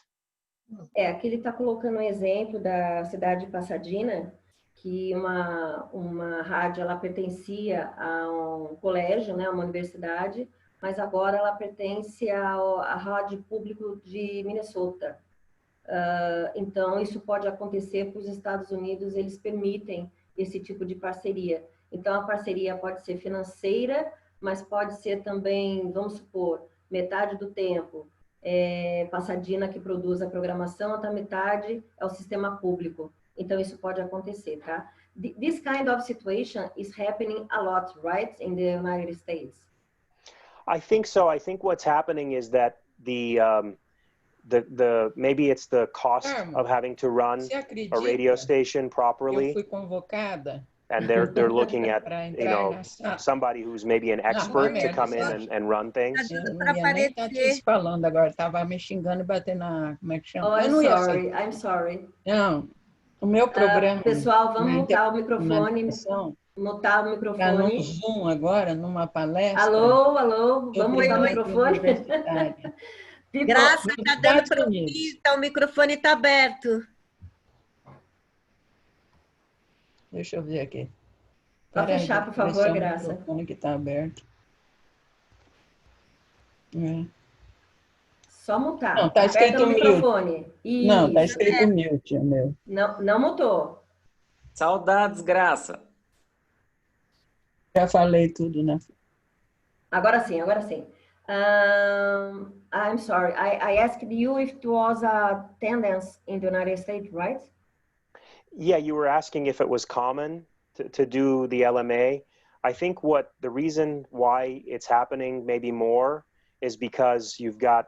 Aqui ele está colocando um exemplo da cidade de Pasadena, que uma rádio ela pertencia a um colégio, né, uma universidade, mas agora ela pertence à rádio público de Minnesota. Então, isso pode acontecer para os Estados Unidos, eles permitem esse tipo de parceria. Então, a parceria pode ser financeira, mas pode ser também, vamos supor, metade do tempo Pasadena que produz a programação, outra metade é o sistema público. Então, isso pode acontecer, tá? This kind of situation is happening a lot, right, in the United States? I think so. I think what's happening is that maybe it's the cost of having to run a radio station properly. Eu fui convocada. And they're looking at, you know, somebody who's maybe an expert to come in and run things. Eu não ia nem estar te falando agora, estava me xingando e batendo na... Como é que chama? Oh, I'm sorry. Não, o meu programa... Pessoal, vamos mutar o microfone. Mutar o microfone. Está no Zoom agora, numa palestra. Alô, vamos mutar o microfone? Graça, está dando para ouvir, o microfone está aberto. Deixa eu ver aqui. Pode fechar, por favor, Graça. O microfone que está aberto. Só mutar. Não, está escrito mute. Não, está escrito mute, o meu. Não mutou. Saudades, Graça. Já falei tudo, né? Agora sim. I'm sorry. I asked you if it was a tendance in the United States, right? Yeah, you were asking if it was common to do the LMA. I think the reason why it's happening maybe more is because you've got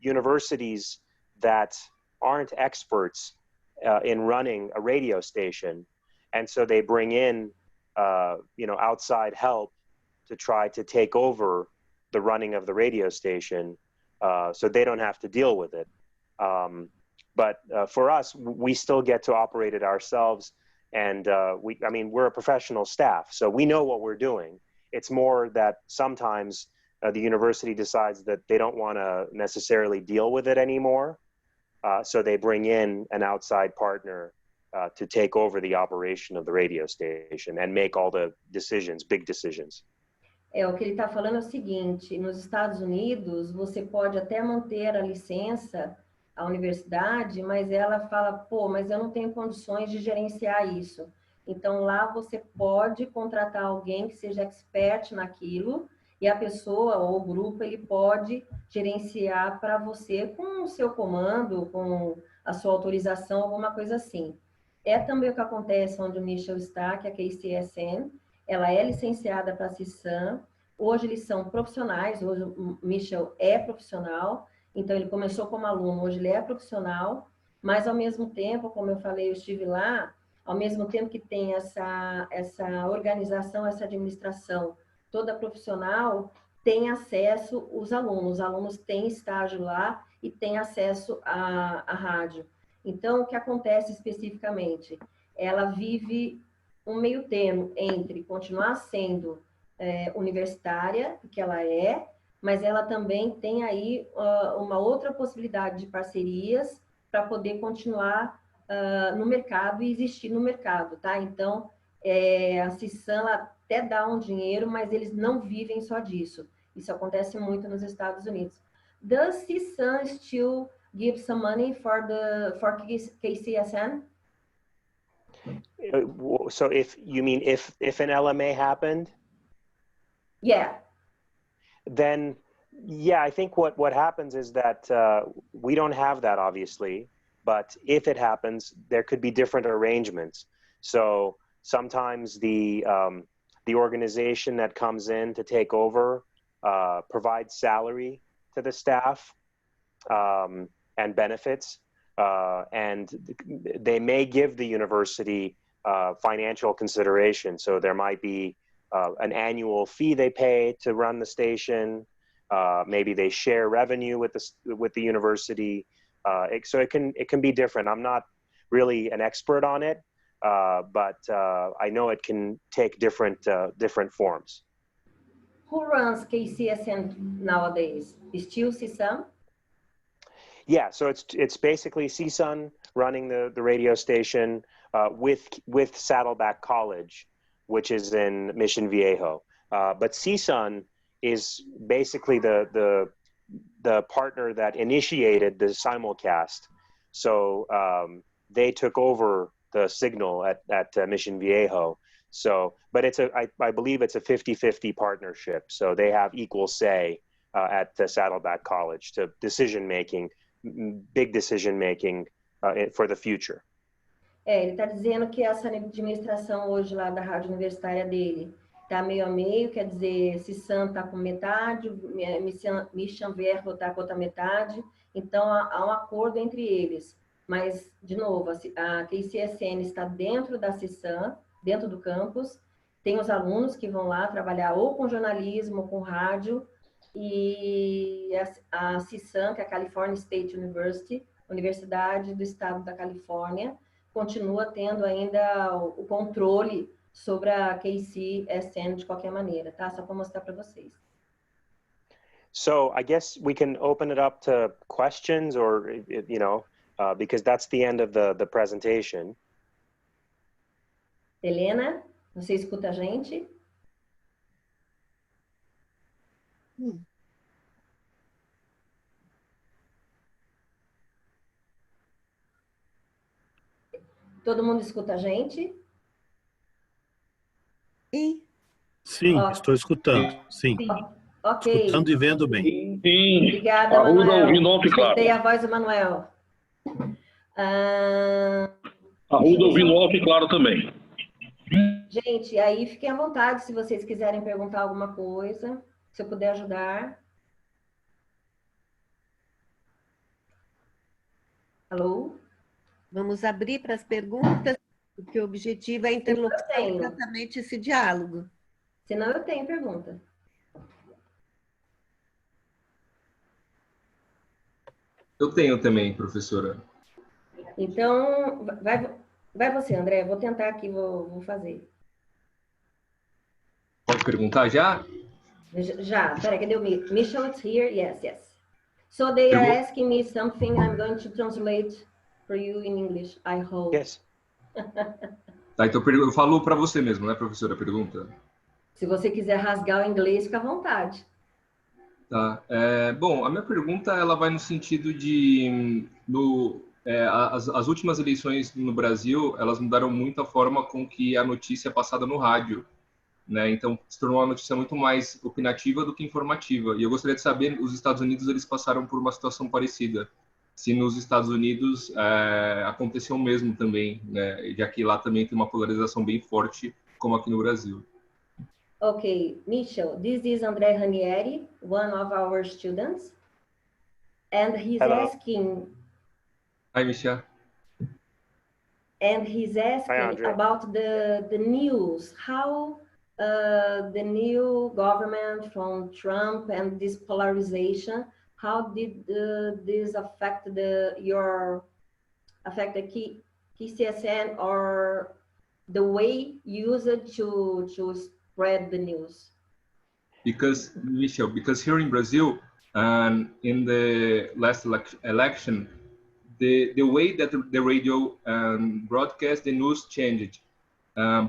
universities that aren't experts in running a radio station. And so they bring in, outside help to try to take over the running of the radio station so they don't have to deal with it. But for us, we still get to operate it ourselves. And we're a professional staff, so we know what we're doing. It's more that sometimes the university decides that they don't want to necessarily deal with it anymore. So they bring in an outside partner to take over the operation of the radio station and make all the decisions, big decisions. O que ele está falando é o seguinte, nos Estados Unidos, você pode até manter a licença a universidade, mas ela fala, mas eu não tenho condições de gerenciar isso. Então, lá você pode contratar alguém que seja expert naquilo e a pessoa ou o grupo, ele pode gerenciar para você com o seu comando, com a sua autorização, alguma coisa assim. É também o que acontece onde o Meishel está, que é a KCSN, ela é licenciada para a CISAM, hoje eles são profissionais, hoje o Meishel é profissional. Então, ele começou como aluno, hoje ele é profissional, mas ao mesmo tempo, como eu falei, eu estive lá, ao mesmo tempo que tem essa organização, essa administração toda profissional, tem acesso os alunos têm estágio lá e têm acesso à rádio. Então, o que acontece especificamente? Ela vive um meio termo entre continuar sendo universitária, que ela é, mas ela também tem aí uma outra possibilidade de parcerias para poder continuar no mercado e existir no mercado, tá? Então, a CISAM ela até dá um dinheiro, mas eles não vivem só disso. Isso acontece muito nos Estados Unidos. Does CISAM still give some money for KCSN? So if you mean if an LMA happened? Yeah. Then, yeah, I think what happens is that we don't have that, obviously, but if it happens, there could be different arrangements. So sometimes the organization that comes in to take over provides salary to the staff and benefits, and they may give the university financial consideration. So there might be an annual fee they pay to run the station. Maybe they share revenue with the university. So it can be different. I'm not really an expert on it, but I know it can take different forms. Who runs KCSN nowadays? Is still CISAM? Yeah, so it's basically CSUN running the radio station with Saddleback College, which is in Mission Viejo. But CSUN is basically the partner that initiated the simulcast. So they took over the signal at Mission Viejo. So, but I believe it's a 50-50 partnership. So they have equal say at the Saddleback College to big decision making for the future. Ele está dizendo que essa administração hoje lá da rádio universitária dele está meio a meio, quer dizer, CISAM está com metade, Mission Viejo está com outra metade, então há um acordo entre eles. Mas, de novo, a KCSN está dentro da CISAM, dentro do campus, tem os alunos que vão lá trabalhar ou com jornalismo, ou com rádio, e a CISAM, que é a California State University, Universidade do Estado da Califórnia, continua tendo ainda o controle sobre a KCSN de qualquer maneira, tá? Só para mostrar para vocês. So I guess we can open it up to questions or, because that's the end of the presentation. Helena, você escuta a gente? Todo mundo escuta a gente? Sim. Sim, estou escutando. Sim. Ok. Escutando e vendo bem. Sim. Obrigada, Arruda Manuel. ouvindo alto e claro. Escutei a voz do Manuel. Arruda ouvindo alto e claro também. Gente, aí fiquem à vontade se vocês quiserem perguntar alguma coisa, se eu puder ajudar. Alô? Vamos abrir para as perguntas, porque o objetivo é interlocutar exatamente esse diálogo. Senão eu tenho pergunta. Eu tenho também, professora. Então, vai você, André. Vou tentar aqui, vou fazer. Pode perguntar já? Já. Peraí, cadê o Meishel? It's here? Yes, yes. So they are asking me something. I'm going to translate for you in English, I hope. Yes. Tá, então eu falo para você mesmo, né, professora? Pergunta. Se você quiser rasgar o inglês, fica à vontade. Tá. Bom, a minha pergunta ela vai no sentido de as últimas eleições no Brasil, elas mudaram muito a forma com que a notícia é passada no rádio, né? Então se tornou uma notícia muito mais opinativa do que informativa. E eu gostaria de saber, os Estados Unidos eles passaram por uma situação parecida. Se nos Estados Unidos aconteceu o mesmo também, né? Já que lá também tem uma polarização bem forte, como aqui no Brasil. Okay, Meishel, this is André Ranieri, one of our students, and he's asking. Hi, Meishel. And he's asking about the news, how the new government from Trump and this polarization, how did this affect the KCSN or the way used to spread the news? because Michel, because here in Brazil, in the last election, the way that the radio broadcast the news changed.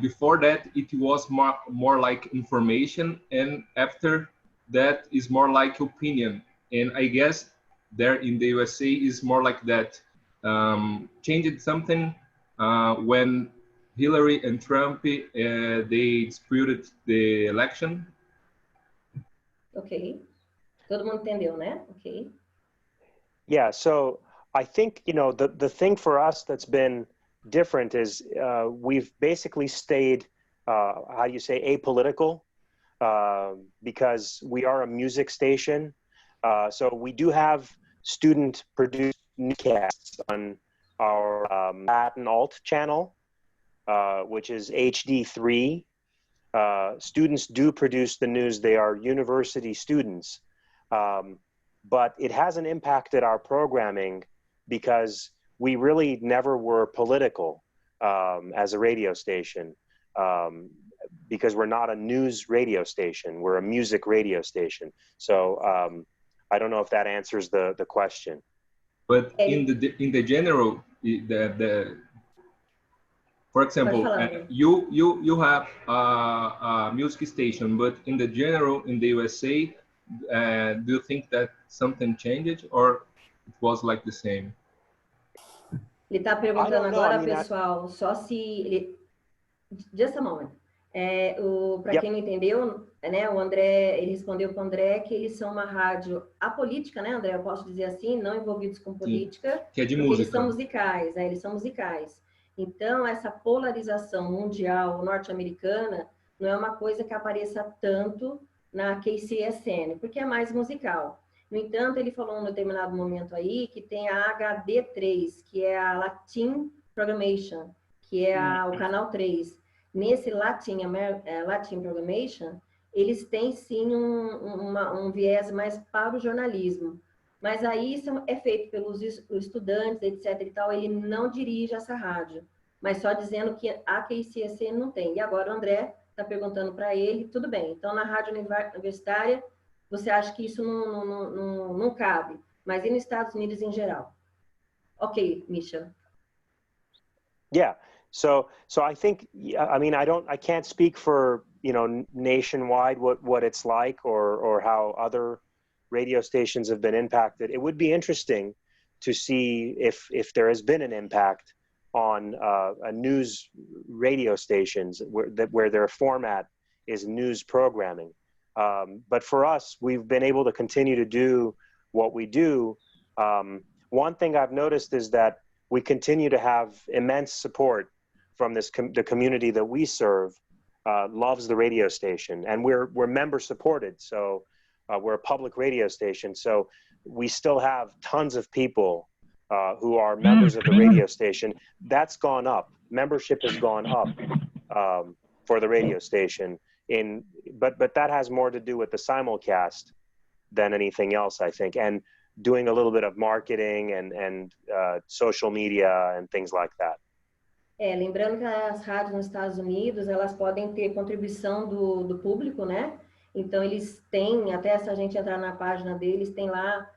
Before that, it was more like information, and after that is more like opinion. And I guess there in the USA is more like that. Changed something when Hillary and Trump they disputed the election. Ok. Todo mundo entendeu, né? Ok. Yeah, so I think, you know, the thing for us that's been different is we've basically stayed, how do you say, apolitical, because we are a music station. So we do have student-produced newscasts on our Latin Alt channel, which is HD3. Students do produce the news. They are university students. But it hasn't impacted our programming because we really never were political as a radio station, because we're not a news radio station. We're a music radio station. So I don't know if that answers the question. But in the general, for example, you have a music station, but in the general, in the USA, do you think that something changed or it was like the same? Ele está perguntando agora, pessoal, só se ele... Just a moment. Para quem não entendeu, né, o André, ele respondeu para o André que eles são uma rádio apolítica, né, André? Eu posso dizer assim, não envolvidos com política. Sim, que é de música. Eles são musicais, né? Eles são musicais. Então, essa polarização mundial norte-americana não é uma coisa que apareça tanto na KCSN, porque é mais musical. No entanto, ele falou em um determinado momento aí que tem a HD3, que é a Latin Programmation, que é o canal 3. Nesse Latin Programmation, eles têm sim um viés mais para o jornalismo. Mas aí isso é feito pelos estudantes, etc. e tal, ele não dirige essa rádio. Mas só dizendo que a KCSN não tem. E agora o André está perguntando para ele, tudo bem, então na rádio universitária, você acha que isso não cabe, mas e nos Estados Unidos em geral? Ok, Meishel. Yeah, so I think, I mean, I can't speak for, you know, nationwide what it's like or how other radio stations have been impacted. It would be interesting to see if there has been an impact on a news radio stations where their format is news programming. But for us, we've been able to continue to do what we do. One thing I've noticed is that we continue to have immense support from the community that we serve. Loves the radio station, and we're member supported. So we're a public radio station. So we still have tons of people who are members of the radio station. That's gone up. Membership has gone up for the radio station. But that has more to do with the simulcast than anything else, I think, and doing a little bit of marketing and social media and things like that. Lembrando que as rádios nos Estados Unidos, elas podem ter contribuição do público, né? Então, eles têm, até se a gente entrar na página deles, tem lá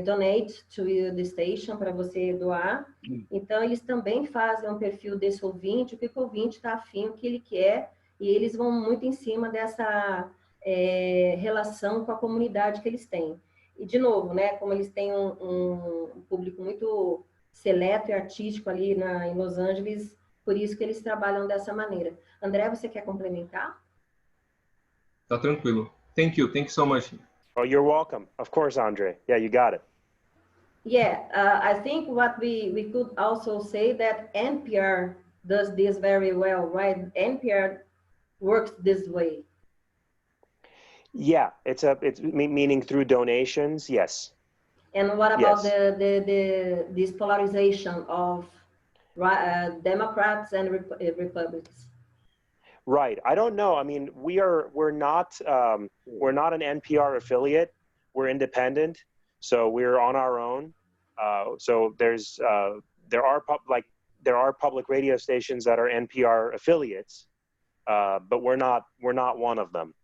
donate to the station, para você doar. Então, eles também fazem um perfil desse ouvinte, o que o ouvinte está afim, o que ele quer, e eles vão muito em cima dessa relação com a comunidade que eles têm. E, de novo, né, como eles têm um público muito seleto e artístico ali em Los Angeles, por isso que eles trabalham dessa maneira. André, você quer complementar? Tá tranquilo. Thank you so much. Oh, you're welcome. Of course, Andre. Yeah, you got it. Yeah, I think what we could also say that NPR does this very well, right? NPR works this way. Yeah, it's meaning through donations, yes. And what about this polarization of Democrats and Republicans? Right. I don't know. I mean, we're not an NPR affiliate. We're independent, so we're on our own. So there are public radio stations that are NPR affiliates, but we're not one of them.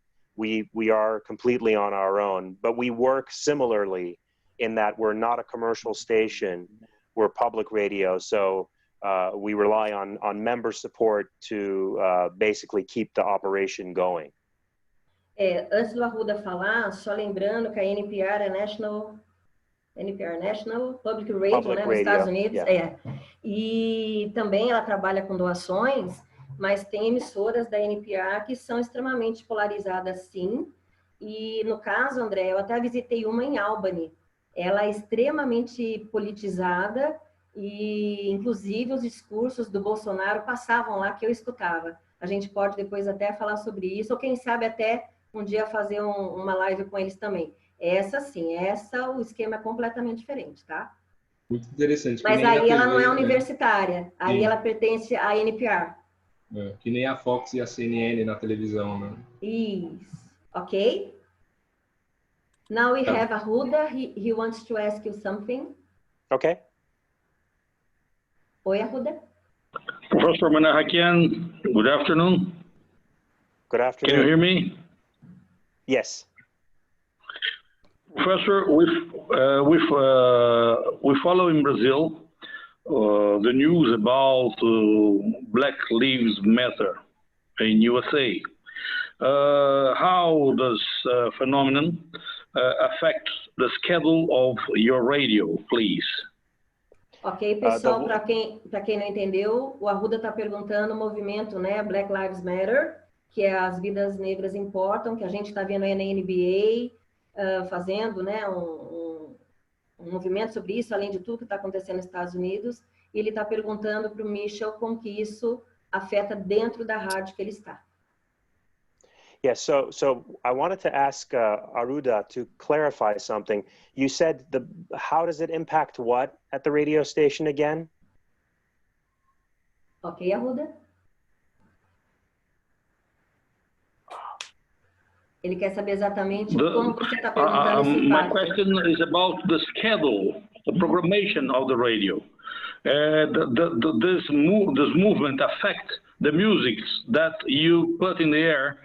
we are completely on our own, but we work similarly in that we're not a commercial station, we're public radio, so we rely on member support to basically keep the operation going. Antes do Arruda falar, só lembrando que a NPR é National Public Radio, né, nos Estados Unidos. Yeah. E também ela trabalha com doações, mas tem emissoras da NPR que são extremamente polarizadas, sim. E no caso, André, eu até visitei uma em Albany. Ela é extremamente politizada e, inclusive, os discursos do Bolsonaro passavam lá que eu escutava. A gente pode depois até falar sobre isso, ou quem sabe até um dia fazer uma live com eles também. Essa sim, o esquema é completamente diferente, tá? Muito interessante. Mas aí ela não é universitária, aí Sim. ela pertence à NPR. Que nem a Fox e a CNN na televisão, né? Isso, ok? Now we have Arruda, he wants to ask you something. Okay. Oi, Arruda. Professor Menachekanian, good afternoon. Good afternoon. Can you hear me? Yes. Professor, we follow in Brazil the news about Black Lives Matter in USA. How does phenomenon affect the schedule of your radio, please? Ok, pessoal, para quem não entendeu, o Arruda está perguntando o movimento, né, Black Lives Matter, que é as vidas negras importam, que a gente está vendo aí na NBA, fazendo, né, um movimento sobre isso, além de tudo que está acontecendo nos Estados Unidos, e ele está perguntando para o Meishel como que isso afeta dentro da rádio que ele está. Yeah, so I wanted to ask Arruda to clarify something. You said how does it impact what at the radio station again? Ok, Arruda? Ele quer saber exatamente como você está perguntando esse My impacto. question is about the schedule, the programmation of the radio. This movement affect the music that you put in the air.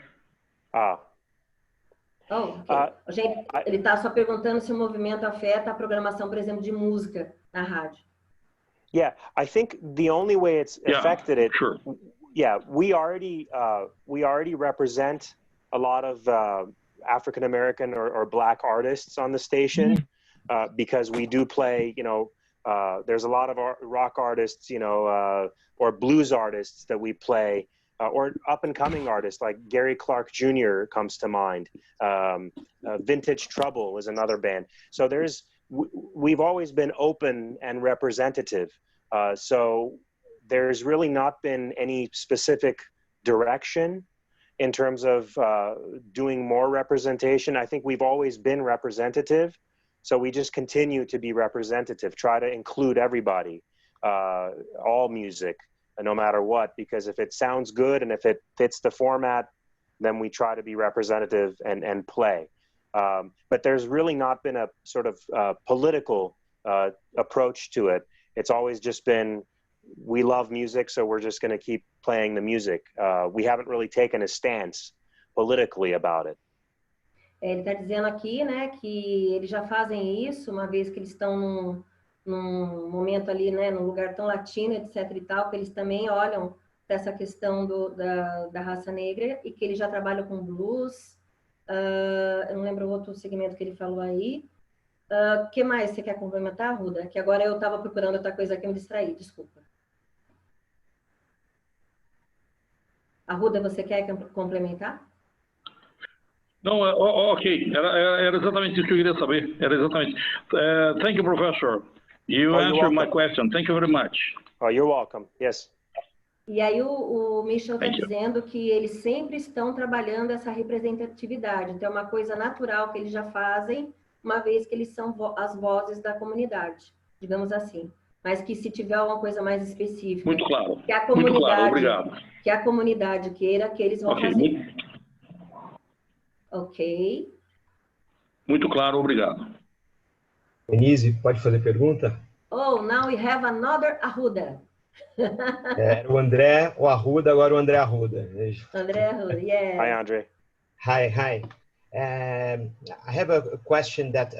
Gente, ele está só perguntando se o movimento afeta a programação, por exemplo, de música na rádio. Yeah, I think the only way it's affected it. Sure. Yeah, we already represent a lot of African American or Black artists on the station because we do play. You know, there's a lot of rock artists, you know, or blues artists that we play. Or up-and-coming artists like Gary Clark Jr. comes to mind. Vintage Trouble is another band. So we've always been open and representative. So there's really not been any specific direction in terms of doing more representation. I think we've always been representative. So we just continue to be representative, try to include everybody, all music. No matter what, because if it sounds good and if it fits the format, then we try to be representative and play. But there's really not been a sort of political approach to it. It's always just been, we love music, so we're just going to keep playing the music. We haven't really taken a stance politically about it. Ele está dizendo aqui, né, que eles já fazem isso, uma vez que eles estão num momento ali, né, num lugar tão latino, etc e tal, que eles também olham para essa questão da raça negra e que eles já trabalham com blues. Eu não lembro o outro segmento que ele falou aí. O que mais você quer complementar, Ruda? Que agora eu estava procurando outra coisa aqui, eu me distraí, desculpa. Arruda, você quer complementar? Não, ok. Era exatamente isso que eu queria saber. Era exatamente. Thank you, Professor. You answered my question. Thank you very much. Oh, you're welcome. Yes. E aí o Meishel está dizendo que eles sempre estão trabalhando essa representatividade. Então, é uma coisa natural que eles já fazem, uma vez que eles são as vozes da comunidade, digamos assim. Mas que se tiver alguma coisa mais específica... Muito claro. Que a comunidade, muito claro, obrigado. Que a comunidade queira, que eles vão fazer. Ok. Muito claro, obrigado. Denise, pode fazer pergunta? Oh, now we have another Arruda. Era o André, o Arruda, agora o André Arruda. André Arruda, yeah. Hi, Andre. Hi, hi. I have a question that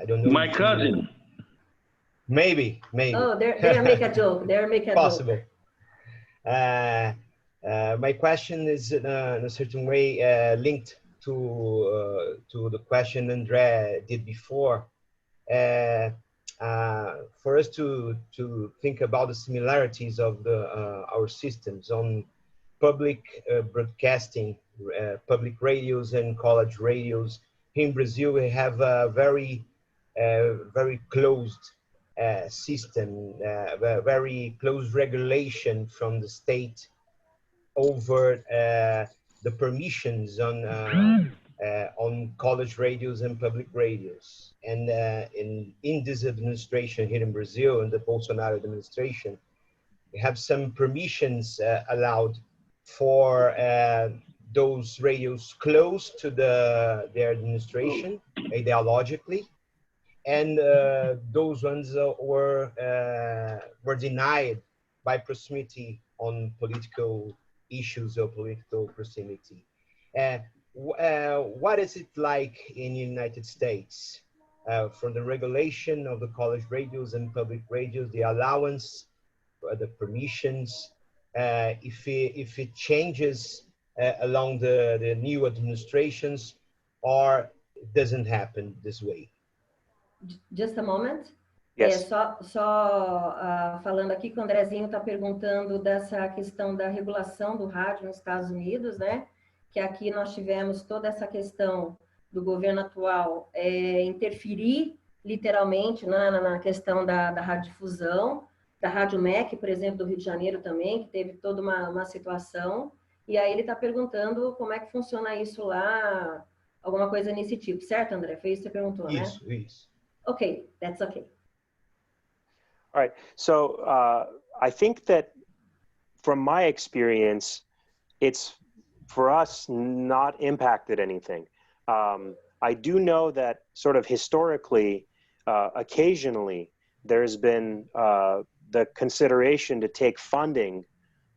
I don't know. My cousin. Maybe. Oh, they're make a joke. They're make a Possible. joke. My question is in a certain way linked to the question Andre did before. For us to think about the similarities of our systems on public broadcasting, public radios and college radios. Here in Brazil, we have a very closed system, very close regulation from the state over the permissions on college radios and public radios. And in this administration here in Brazil, in the Bolsonaro administration, we have some permissions allowed for those radios close to their administration ideologically, and those ones were denied by proximity on political issues or political proximity. What is it like in the United States for the regulation of the college radios and public radios, the allowance, the permissions, if it changes along the new administrations, or it doesn't happen this way? Just a moment. Yes. Falando aqui que o Andrezinho está perguntando dessa questão da regulação do rádio nos Estados Unidos, né? Que aqui nós tivemos toda essa questão do governo atual interferir literalmente na questão da radiodifusão, da Rádio MEC, por exemplo, do Rio de Janeiro também, que teve toda uma situação. E aí ele está perguntando como é que funciona isso lá, alguma coisa nesse tipo, certo, André? Foi isso que você perguntou, né? Isso. Okay, that's okay. All right. So I think that from my experience, it's for us not impacted anything. I do know that sort of historically, occasionally, there's been the consideration to take funding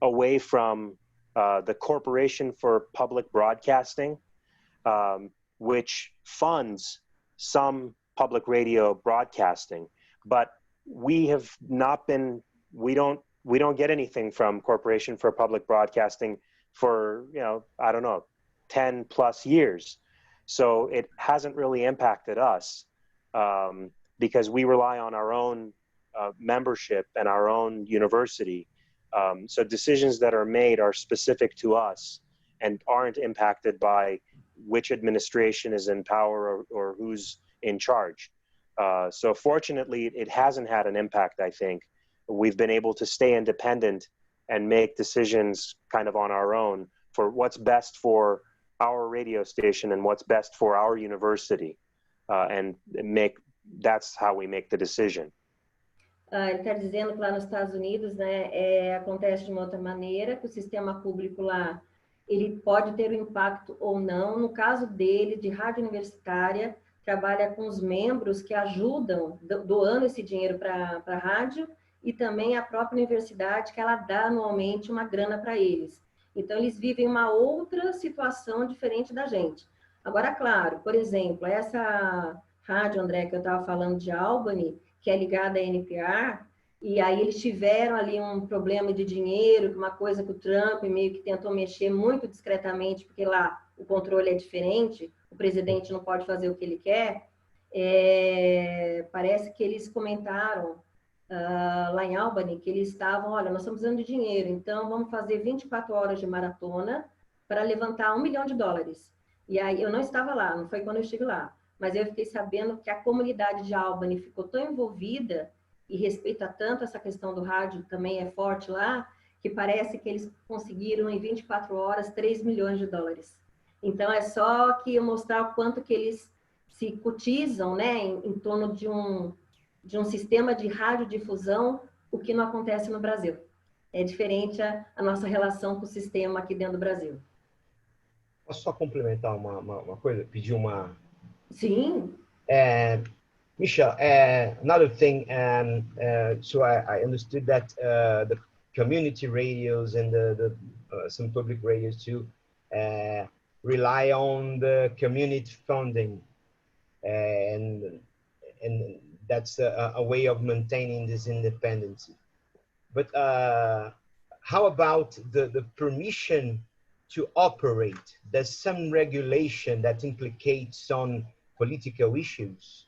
away from the Corporation for Public Broadcasting, which funds some public radio broadcasting, but we have not been, we don't get anything from Corporation for Public Broadcasting for, I don't know, 10 plus years. So it hasn't really impacted us because we rely on our own membership and our own university. So decisions that are made are specific to us and aren't impacted by which administration is in power or who's in charge. So fortunately, it hasn't had an impact, I think. We've been able to stay independent and make decisions kind of on our own for what's best for our radio station and what's best for our university. And that's how we make the decision. Ele está dizendo que lá nos Estados Unidos, né, acontece de uma outra maneira, que o sistema público lá, ele pode ter um impacto ou não. No caso dele, de rádio universitária, trabalha com os membros que ajudam, doando esse dinheiro para a rádio, e também a própria universidade, que ela dá anualmente uma grana para eles. Então, eles vivem uma outra situação diferente da gente. Agora, claro, por exemplo, essa rádio, André, que eu estava falando de Albany, que é ligada à NPR, e aí eles tiveram ali um problema de dinheiro, uma coisa que o Trump meio que tentou mexer muito discretamente, porque lá o controle é diferente, o presidente não pode fazer o que ele quer. Parece que eles comentaram lá em Albany que eles estavam, olha, nós estamos precisando de dinheiro, então vamos fazer 24 horas de maratona para levantar $1 milhão. E aí eu não estava lá, não foi quando eu estive lá, mas eu fiquei sabendo que a comunidade de Albany ficou tão envolvida e respeita tanto essa questão do rádio, também é forte lá, que parece que eles conseguiram em 24 horas $3 milhões. Então é só que mostrar o quanto que eles se cotizam, né, em torno de um sistema de radiodifusão, o que não acontece no Brasil. É diferente a nossa relação com o sistema aqui dentro do Brasil. Posso só complementar uma coisa? Pedir uma... Sim. Meishel, another thing, so I understood that the community radios and some public radios too rely on the community funding, and that's a way of maintaining this independence. But how about the permission to operate? There's some regulation that implicates on political issues,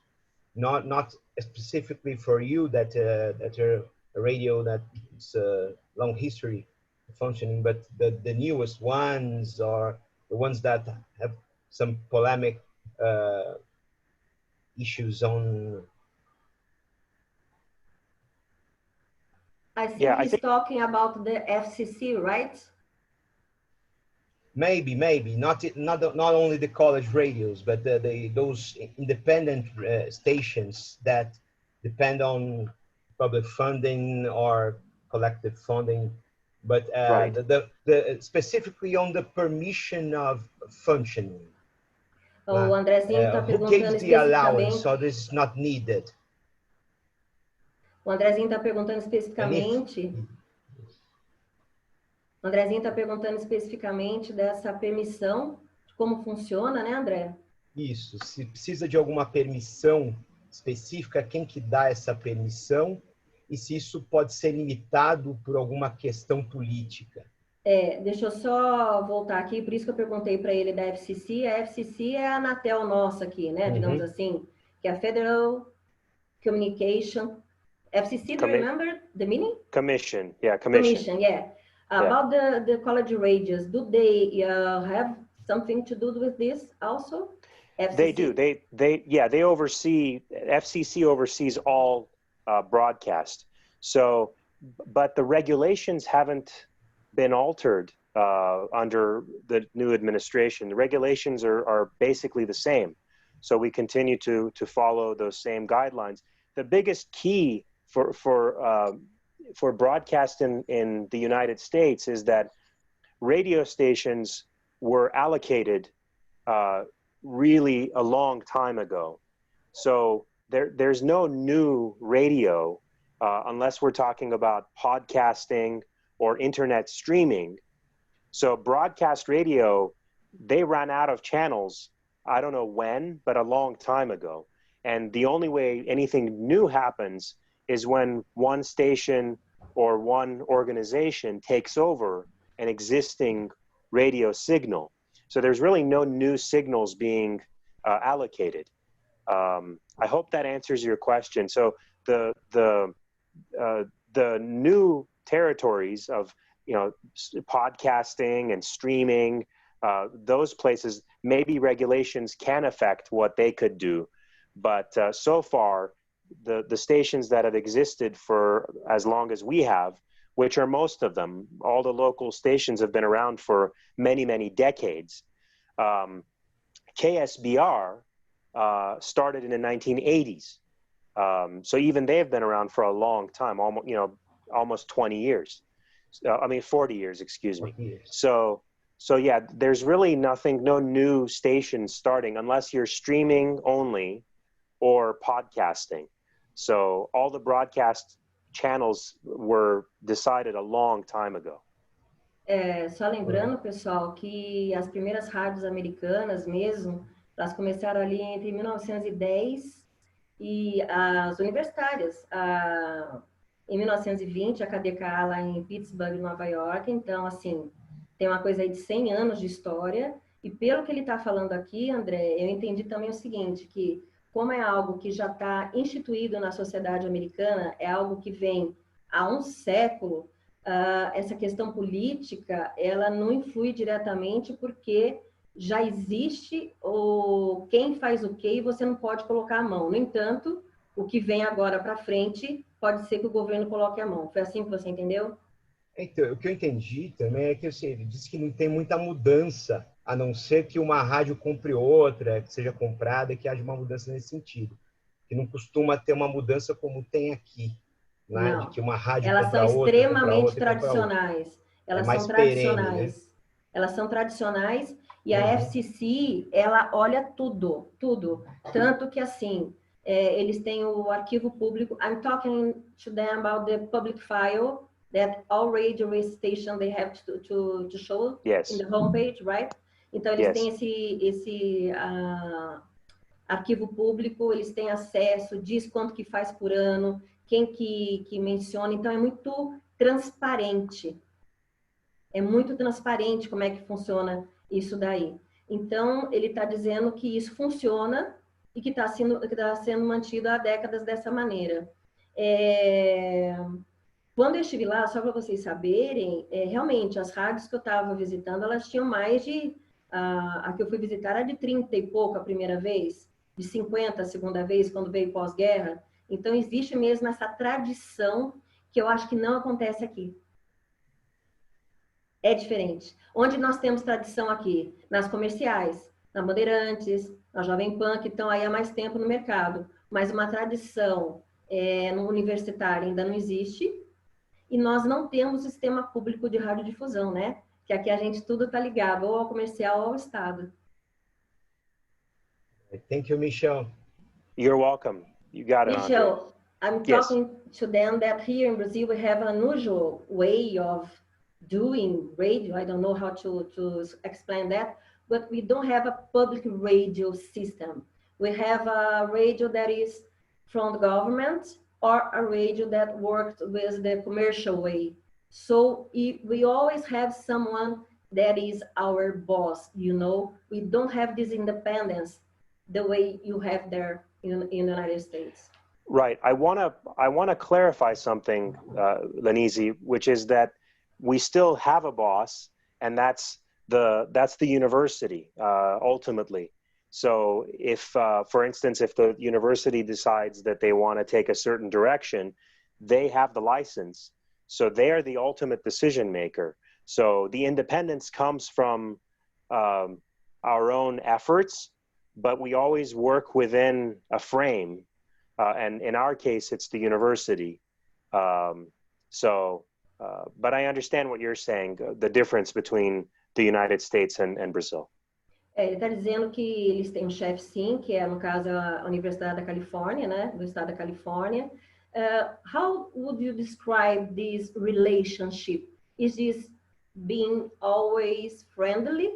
not specifically for you that are a radio that's a long history functioning, but the newest ones are the ones that have some polemic issues on. I think Yeah, he's talking about the FCC, right? Maybe not only the college radios, but those independent stations that depend on public funding or collective funding, but right. the specifically on the permission of functioning. O Andrezinho está Who perguntando gives the allowance, especificamente. so this is not needed. O Andrezinho está perguntando especificamente. O Andrezinho está perguntando especificamente dessa permissão, de como funciona, né, André? Isso, se precisa de alguma permissão específica, quem que dá essa permissão e se isso pode ser limitado por alguma questão política. Deixa eu só voltar aqui, por isso que eu perguntei para ele da FCC. A FCC é a Anatel nossa aqui, né, digamos assim, que é a Federal Communication. FCC, do you remember the meaning? Commission, yeah, commission. Yeah. About the college radios, do they have something to do with this also? FCC? They do. They oversee. FCC oversees all broadcast. So, but the regulations haven't been altered under the new administration. The regulations are basically the same. So we continue to follow those same guidelines. The biggest key for broadcast in the United States is that radio stations were allocated really a long time ago. So there's no new radio unless we're talking about podcasting or internet streaming. So broadcast radio, they ran out of channels, I don't know when, but a long time ago. And the only way anything new happens is when one station or one organization takes over an existing radio signal. So there's really no new signals being allocated. I hope that answers your question. So the new territories of podcasting and streaming, those places, maybe regulations can affect what they could do, but so far the stations that have existed for as long as we have, which are most of them, all the local stations have been around for many decades. KSBR started in the 1980s. So even they have been around for a long time, almost 20 years. 40 years, excuse me. So yeah, there's really no new stations starting unless you're streaming only or podcasting. So all the broadcast channels were decided a long time ago. Só lembrando, pessoal, que as primeiras rádios americanas mesmo, elas começaram ali entre 1910 e as universitárias. Em 1920, a KDKA lá em Pittsburgh, Nova York. Então, assim, tem uma coisa aí de 100 anos de história. E pelo que ele está falando aqui, André, eu entendi também o seguinte, que como é algo que já está instituído na sociedade americana, é algo que vem há um século, essa questão política, ela não influi diretamente porque já existe quem faz o quê e você não pode colocar a mão. No entanto, o que vem agora para frente, pode ser que o governo coloque a mão. Foi assim que você entendeu? Então, o que eu entendi também é que ele disse que não tem muita mudança, a não ser que uma rádio compre outra, que seja comprada, que haja uma mudança nesse sentido. Que não costuma ter uma mudança como tem aqui. Né? De que uma rádio elas são outra, extremamente tradicionais. Elas são tradicionais. Perene, né? Elas são tradicionais e a FCC, ela olha tudo. Tanto que, assim, eles têm o arquivo público. I'm talking to them about the public file that all radio station they have to show in the homepage, right? Então, eles Yes. têm esse arquivo público, eles têm acesso, diz quanto que faz por ano, quem que menciona, então é muito transparente. É muito transparente como é que funciona isso daí. Então, ele está dizendo que isso funciona e que está sendo mantido há décadas dessa maneira. Quando eu estive lá, só para vocês saberem, realmente, as rádios que eu estava visitando, elas tinham mais de... a que eu fui visitar era de 30 e pouco a primeira vez, de 50 a segunda vez, quando veio pós-guerra. Então, existe mesmo essa tradição que eu acho que não acontece aqui. É diferente. Onde nós temos tradição aqui? Nas comerciais, na Bandeirantes, na Jovem Pan, que estão aí há mais tempo no mercado. Mas uma tradição no universitário ainda não existe. E nós não temos sistema público de radiodifusão, né? Que aqui a gente tudo está ligado, ou ao comercial ou ao Estado. Thank you, Meishel. You're welcome. You got it, Andre. Meishel, I'm talking to them that here in Brazil we have an unusual way of doing radio. I don't know how to explain that, but we don't have a public radio system. We have a radio that is from the government or a radio that worked with the commercial way. So we always have someone that is our boss, you know. We don't have this independence the way you have there in the United States. Right. I want to clarify something, Lenise, which is that we still have a boss, and that's the university ultimately. So if, for instance, if the university decides that they want to take a certain direction, they have the license. So they are the ultimate decision maker. So the independence comes from our own efforts, but we always work within a frame. And in our case, it's the university. But I understand what you're saying, the difference between the United States and Brazil. Ele está dizendo que eles têm um chefe, sim, que é, no caso, a Universidade da Califórnia, né, do estado da Califórnia. How would you describe this relationship? Is this being always friendly?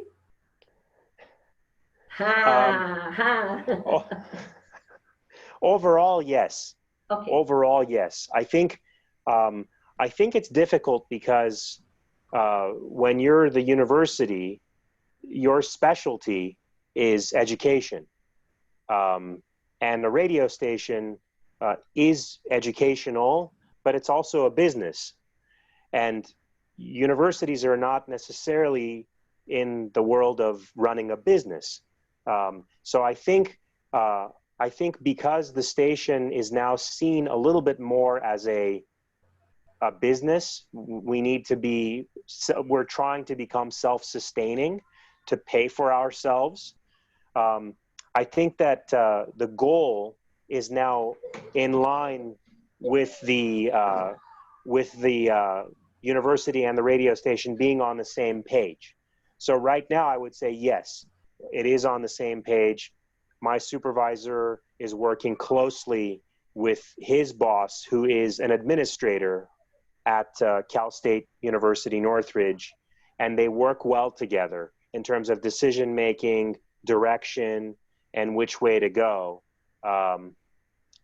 Overall, yes. Okay. Overall, yes. I think it's difficult because when you're the university, your specialty is education. And a radio station is educational, but it's also a business. And universities are not necessarily in the world of running a business. So I think because the station is now seen a little bit more as a business, we're trying to become self-sustaining, to pay for ourselves. I think that the goal is now in line with the university and the radio station being on the same page. So right now I would say yes, it is on the same page. My supervisor is working closely with his boss, who is an administrator at Cal State University Northridge, and they work well together in terms of decision making, direction, and which way to go.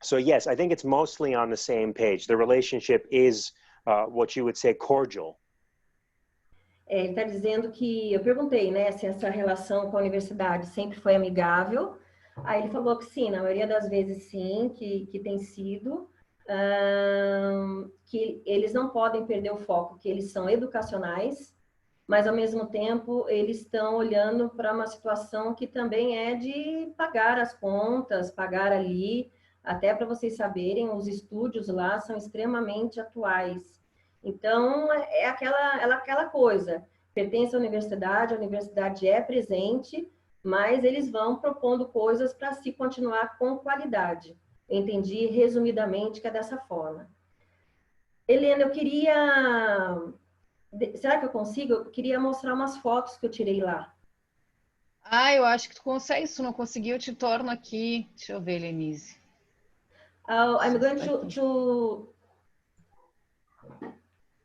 So yes, I think it's mostly on the same page. The relationship is what you would say cordial. Ele está dizendo que, eu perguntei, né, se essa relação com a universidade sempre foi amigável. Aí ele falou que sim, na maioria das vezes sim, que tem sido, que eles não podem perder o foco, que eles são educacionais, mas ao mesmo tempo eles estão olhando para uma situação que também é de pagar as contas, pagar ali, até para vocês saberem, os estúdios lá são extremamente atuais. Então, é aquela coisa, pertence à universidade, a universidade é presente, mas eles vão propondo coisas para se continuar com qualidade. Eu entendi resumidamente que é dessa forma. Helena, eu queria... Será que eu consigo? Eu queria mostrar umas fotos que eu tirei lá. Eu acho que tu consegue. Se tu não conseguir, eu te torno aqui. Deixa eu ver, Lenise. I'm going to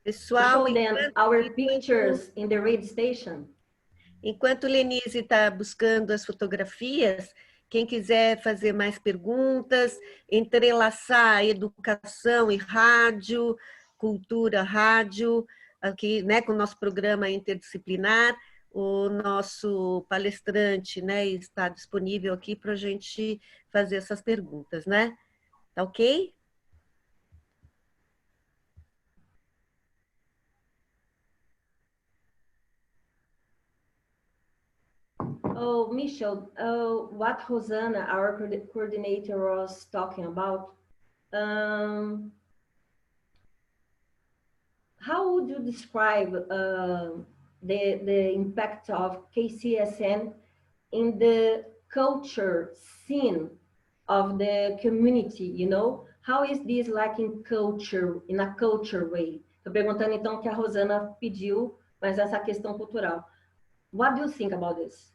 Pessoal, show them our pictures in the radio station. Enquanto Lenise está buscando as fotografias, quem quiser fazer mais perguntas, entrelaçar educação e rádio, cultura, rádio, aqui, né, com o nosso programa interdisciplinar, o nosso palestrante, né, está disponível aqui para a gente fazer essas perguntas, né? Tá ok? Oh, Meishel, what Rosanna, our coordinator, was talking about, how would you describe the impact of KCSN in the culture scene of the community, you know? How is this like in a culture way? Estou perguntando então o que a Rosana pediu, mas essa questão cultural. What do you think about this?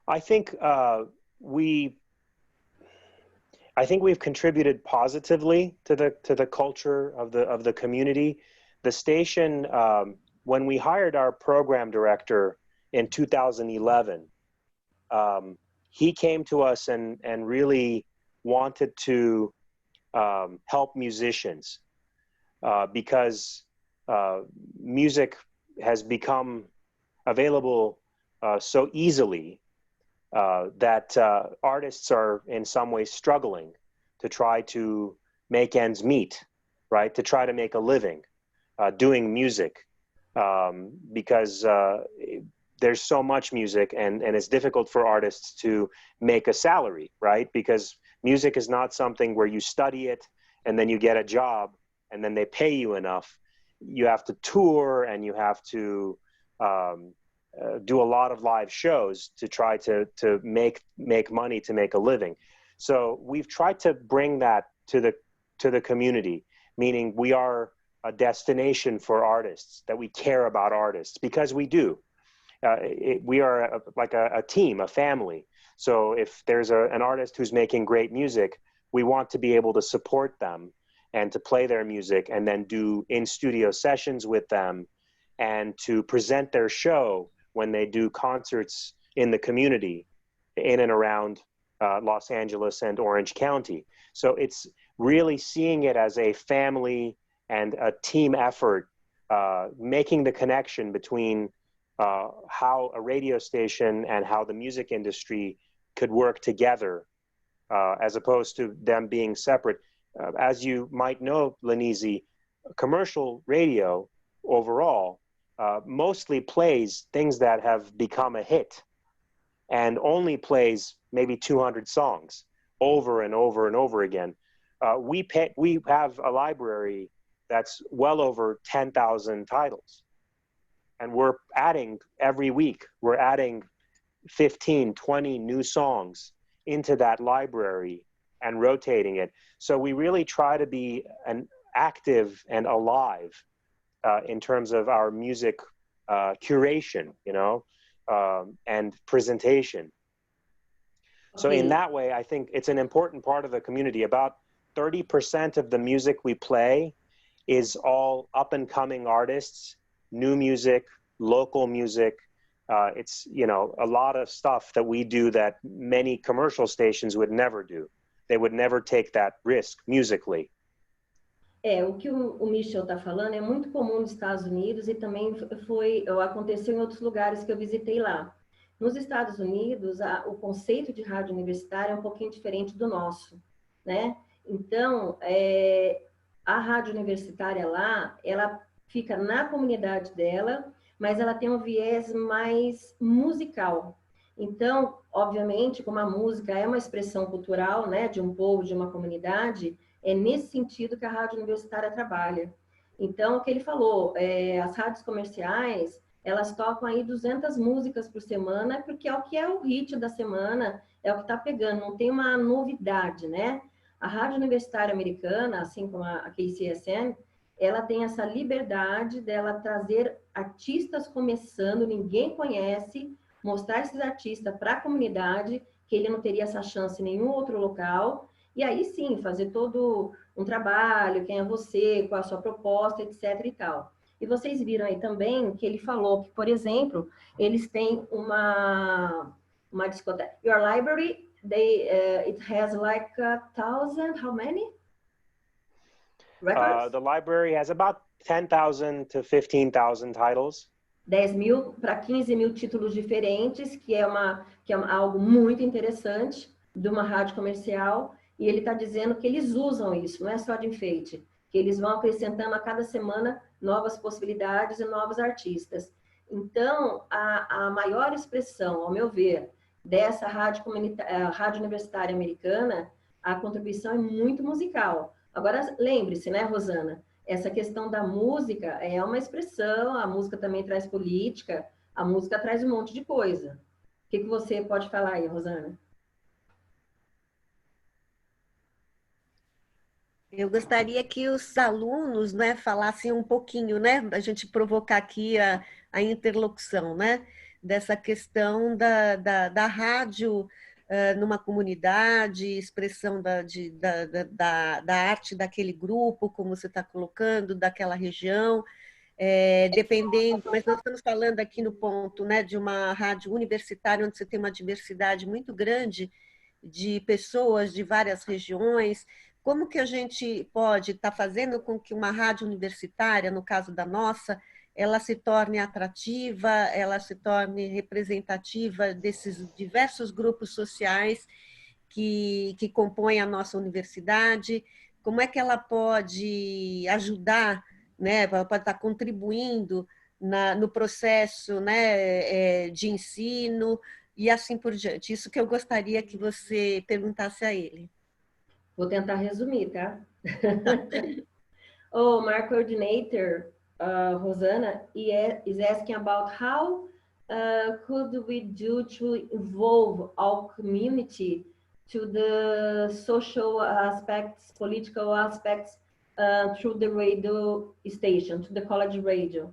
I think we've contributed positively to the culture of the community. The station, when we hired our program director in 2011, he came to us and really wanted to help musicians because music has become available so easily that artists are in some ways struggling to try to make ends meet, right? To try to make a living doing music because there's so much music and it's difficult for artists to make a salary, right? Because music is not something where you study it and then you get a job and then they pay you enough. You have to tour and you have to do a lot of live shows to try to make money to make a living. So we've tried to bring that to the community, meaning we are a destination for artists, that we care about artists, because we do. We are like a team, a family. So if there's an artist who's making great music, we want to be able to support them and to play their music and then do in-studio sessions with them and to present their show when they do concerts in the community in and around Los Angeles and Orange County. So it's really seeing it as a family and a team effort, making the connection between how a radio station and how the music industry could work together as opposed to them being separate. As you might know, Lenise, commercial radio overall mostly plays things that have become a hit and only plays maybe 200 songs over and over and over again. We have a library that's well over 10,000 titles. And we're adding every week, we're adding 15, 20 new songs into that library and rotating it. So we really try to be an active and alive in terms of our music curation, you know, and presentation. So in that way, I think it's an important part of the community. About 30% of the music we play is all up and coming artists, new music, local music. It's, you know, a lot of stuff that we do that many commercial stations would never do. They would never take that risk musically. O que o Meishel está falando é muito comum nos Estados Unidos e também aconteceu em outros lugares que eu visitei lá. Nos Estados Unidos, o conceito de rádio universitária é um pouquinho diferente do nosso, né? Então, a rádio universitária lá, ela fica na comunidade dela, mas ela tem um viés mais musical. Então, obviamente, como a música é uma expressão cultural, né, de um povo, de uma comunidade, é nesse sentido que a rádio universitária trabalha. Então, o que ele falou, as rádios comerciais, elas tocam aí 200 músicas por semana, porque é o que é o hit da semana, é o que está pegando, não tem uma novidade, né? A rádio universitária americana, assim como a KCSN, ela tem essa liberdade dela trazer artistas começando, ninguém conhece, mostrar esses artistas para a comunidade, que ele não teria essa chance em nenhum outro local, e aí sim, fazer todo um trabalho, quem é você, qual a sua proposta, etc e tal. E vocês viram aí também que ele falou que, por exemplo, eles têm uma discoteca. Your library, it has like 1,000, how many? Records? The library has about 10,000 to 15,000 titles. 10.000 para 15.000 títulos diferentes, que é algo muito interessante de uma rádio comercial. E ele está dizendo que eles usam isso, não é só de enfeite, que eles vão acrescentando a cada semana novas possibilidades e novos artistas. Então, a maior expressão, ao meu ver, dessa rádio universitária americana, a contribuição é muito musical. Agora, lembre-se, né, Rosana? Essa questão da música é uma expressão, a música também traz política, a música traz um monte de coisa. O que você pode falar aí, Rosana? Eu gostaria que os alunos, né, falassem um pouquinho, né, a gente provocar aqui a interlocução, né, dessa questão da rádio numa comunidade, expressão da arte daquele grupo, como você está colocando, daquela região, dependendo, mas nós estamos falando aqui no ponto, né, de uma rádio universitária, onde você tem uma diversidade muito grande de pessoas de várias regiões. Como que a gente pode estar fazendo com que uma rádio universitária, no caso da nossa, ela se torne atrativa, ela se torne representativa desses diversos grupos sociais que compõem a nossa universidade? Como é que ela pode ajudar, né, pode estar contribuindo no processo, né, de ensino e assim por diante? Isso que eu gostaria que você perguntasse a ele. Vou tentar resumir, tá? My coordinator, Rosana, is asking about how could we do to involve our community to the social aspects, political aspects through the radio station, to the college radio.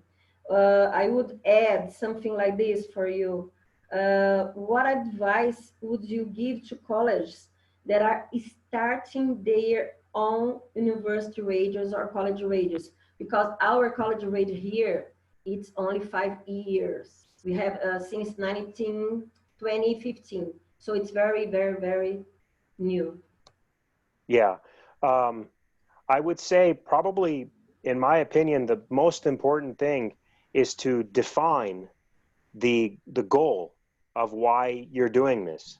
I would add something like this for you. What advice would you give to colleges that are starting their own university radios or college radios? Because our college radio here, it's only 5 years. We have since 2015. So it's very, very, very new. Yeah. I would say probably, in my opinion, the most important thing is to define the goal of why you're doing this.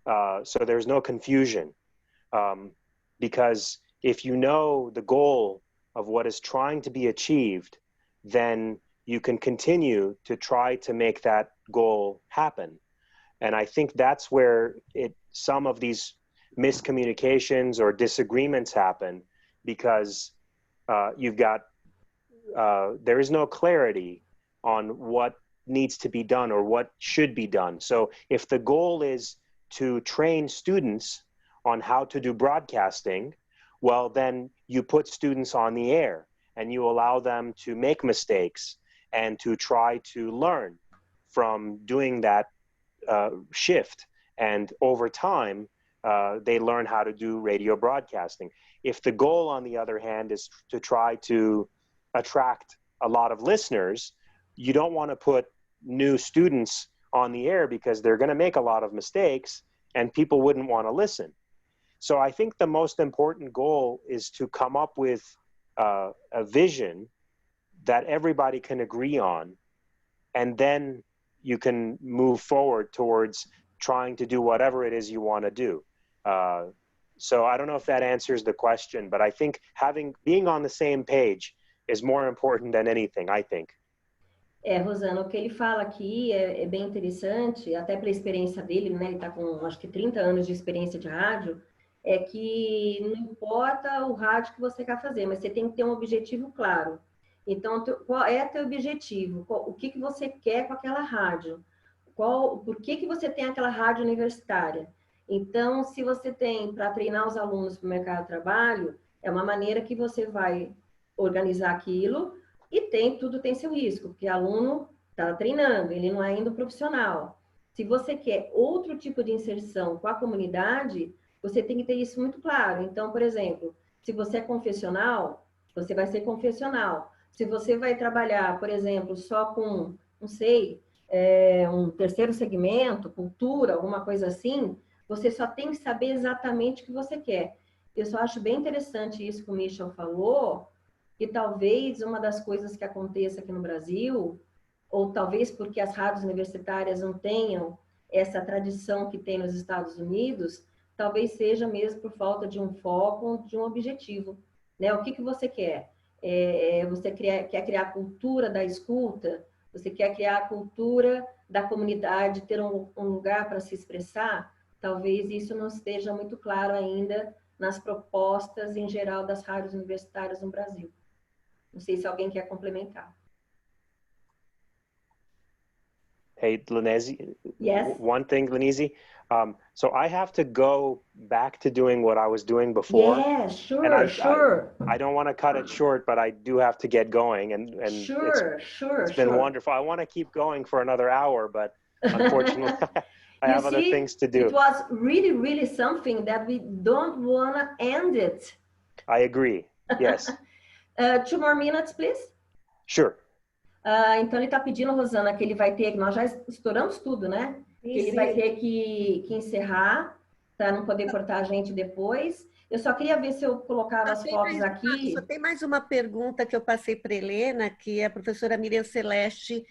So there's no confusion, because if you know the goal of what is trying to be achieved, then you can continue to try to make that goal happen. And I think that's where some of these miscommunications or disagreements happen, because there is no clarity on what needs to be done or what should be done. So if the goal is to train students on how to do broadcasting, well, then you put students on the air and you allow them to make mistakes and to try to learn from doing that shift. And over time, they learn how to do radio broadcasting. If the goal, on the other hand, is to try to attract a lot of listeners, you don't want to put new students on the air because they're going to make a lot of mistakes and people wouldn't want to listen. So I think the most important goal is to come up with a vision that everybody can agree on, and then you can move forward towards trying to do whatever it is you want to do. So I don't know if that answers the question, but I think being on the same page is more important than anything, I think. Rosana, o que ele fala aqui é bem interessante, até pela experiência dele, né? Ele está com, acho que 30 anos de experiência de rádio, é que não importa o rádio que você quer fazer, mas você tem que ter um objetivo claro. Então, qual é teu objetivo? O que você quer com aquela rádio? Por que você tem aquela rádio universitária? Então, se você tem para treinar os alunos para o mercado de trabalho, é uma maneira que você vai organizar aquilo, e tudo tem seu risco, porque o aluno está treinando, ele não é ainda profissional. Se você quer outro tipo de inserção com a comunidade, você tem que ter isso muito claro. Então, por exemplo, se você é confessional, você vai ser confessional. Se você vai trabalhar, por exemplo, só com, não sei, um terceiro segmento, cultura, alguma coisa assim, você só tem que saber exatamente o que você quer. Eu só acho bem interessante isso que o Meishel falou, que talvez uma das coisas que aconteça aqui no Brasil, ou talvez porque as rádios universitárias não tenham essa tradição que tem nos Estados Unidos, talvez seja mesmo por falta de um foco, de um objetivo. Né? O que você quer? Você quer criar a cultura da escuta? Você quer criar a cultura da comunidade, ter um lugar para se expressar? Talvez isso não esteja muito claro ainda nas propostas em geral das rádios universitárias no Brasil. Não sei se alguém quer complementar. Hey, Lenezi. Yes. One thing, Lenezi. So I have to go back to doing what I was doing before. Yeah, sure, and sure. I don't want to cut it short, but I do have to get going. And sure, it's been wonderful. I want to keep going for another hour, but unfortunately, I have other things to do. It was really, really something that we don't want to end it. I agree. Yes. 2 more minutes, please. Sure. Então ele está pedindo, Rosana, que ele vai ter, nós já estouramos tudo, né? Ele vai ter que encerrar, para não poder cortar a gente depois. Eu só queria ver se eu colocava as fotos aqui. Só tem mais uma pergunta que eu passei para Helena, que a professora Miriam Celeste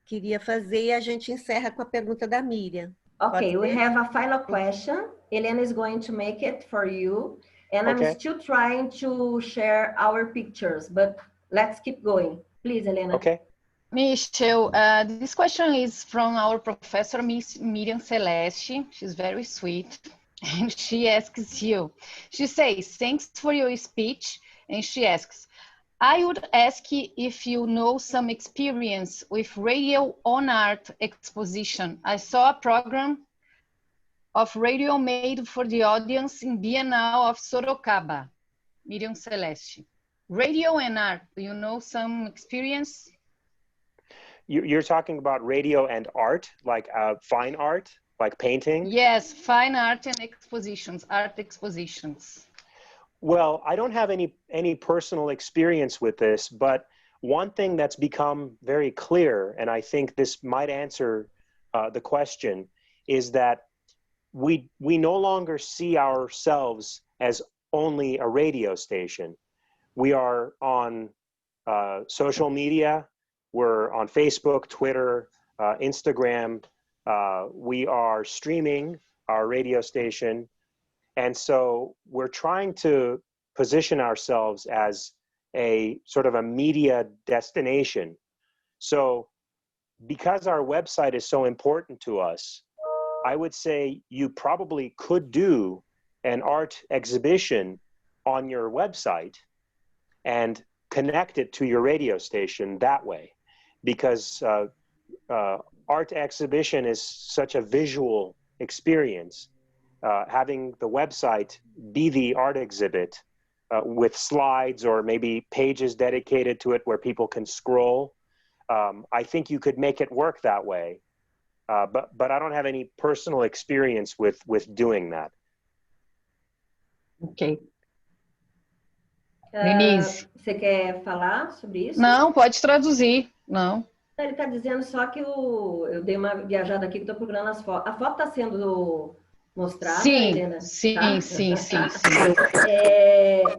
queria fazer, e a gente encerra com a pergunta da Miriam. Okay, we have a final question. Helena is going to make it for you. And I'm still trying to share our pictures, but let's keep going. Please, Helena. Okay. Meishel, this question is from our professor, Miss Miriam Celeste. She's very sweet. And she asks you, she says, thanks for your speech. And she asks, I would ask if you know some experience with radio on art exposition. I saw a program of radio made for the audience in Bienal of Sorocaba. Miriam Celeste. Radio and art, do you know some experience? You're talking about radio and art, like fine art, like painting? Yes, fine art and expositions, art expositions. Well, I don't have any personal experience with this, but one thing that's become very clear, and I think this might answer the question, is that we no longer see ourselves as only a radio station. We are on social media. We're on Facebook, Twitter, Instagram. We are streaming our radio station. And so we're trying to position ourselves as a sort of a media destination. So because our website is so important to us, I would say you probably could do an art exhibition on your website and connect it to your radio station that way. Because art exhibition is such a visual experience. Having the website be the art exhibit with slides or maybe pages dedicated to it where people can scroll, I think you could make it work that way. But I don't have any personal experience with doing that. Ok. Denise. Você quer falar sobre isso? Não, pode traduzir. Não. Ele está dizendo só que eu dei uma viajada aqui que estou procurando as fotos. A foto está sendo mostrada, sim, Helena? Sim, tá? sim.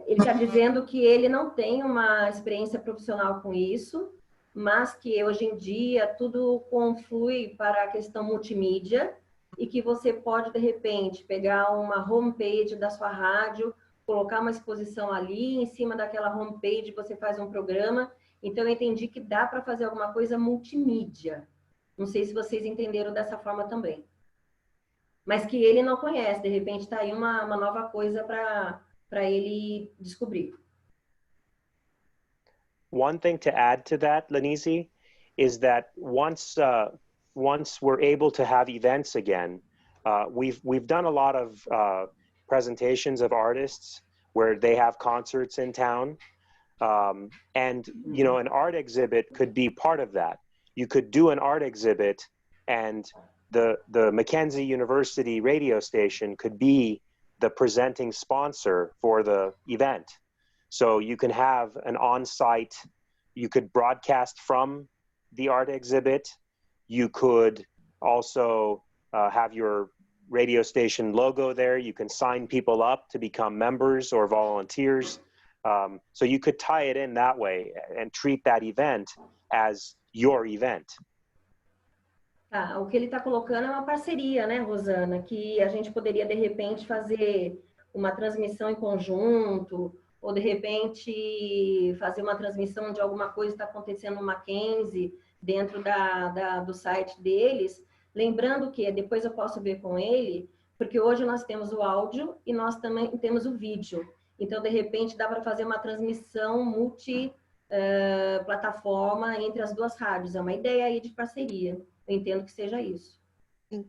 Ele está dizendo que ele não tem uma experiência profissional com isso, mas que hoje em dia tudo conflui para a questão multimídia e que você pode, de repente, pegar uma homepage da sua rádio, colocar uma exposição ali, em cima daquela homepage você faz um programa. Então, eu entendi que dá para fazer alguma coisa multimídia. Não sei se vocês entenderam dessa forma também. Mas que ele não conhece. De repente, está aí uma nova coisa para ele descobrir. One thing to add to that, Lenise, is that once we're able to have events again, we've done a lot of presentations of artists where they have concerts in town. And, you know, an art exhibit could be part of that. You could do an art exhibit and the Mackenzie University radio station could be the presenting sponsor for the event. So you can have an on-site you could broadcast from the art exhibit. You could also have your radio station logo there. You can sign people up to become members or volunteers. So you could tie it in that way and treat that event as your event. Tá, o que ele está colocando é uma parceria, né, Rosana? Que a gente poderia, de repente, fazer uma transmissão em conjunto, ou, de repente, fazer uma transmissão de alguma coisa que está acontecendo no Mackenzie, dentro do site deles. Lembrando que depois eu posso ver com ele, porque hoje nós temos o áudio e nós também temos o vídeo. Então, de repente, dá para fazer uma transmissão multi-plataforma entre as duas rádios. É uma ideia aí de parceria. Eu entendo que seja isso.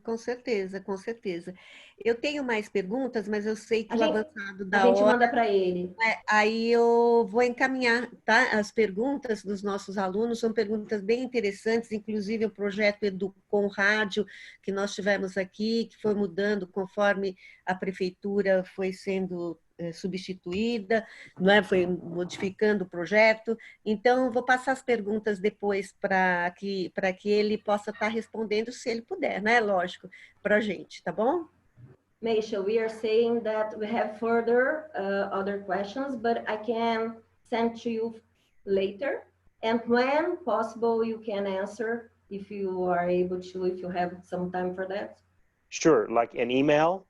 Com certeza, com certeza. Eu tenho mais perguntas, mas eu sei que o avançado da hora... A gente hora, manda para ele. Aí eu vou encaminhar, tá? As perguntas dos nossos alunos são perguntas bem interessantes, inclusive o projeto com Rádio, que nós tivemos aqui, que foi mudando conforme a prefeitura foi sendo substituída, não é? Foi modificando o projeto. Então, vou passar as perguntas depois para que ele possa estar respondendo, se ele puder, né? Lógico, para a gente, tá bom? Meishel, we are saying that we have further other questions, but I can send to you later. And when possible, you can answer if you are able to, if you have some time for that. Sure, like an email?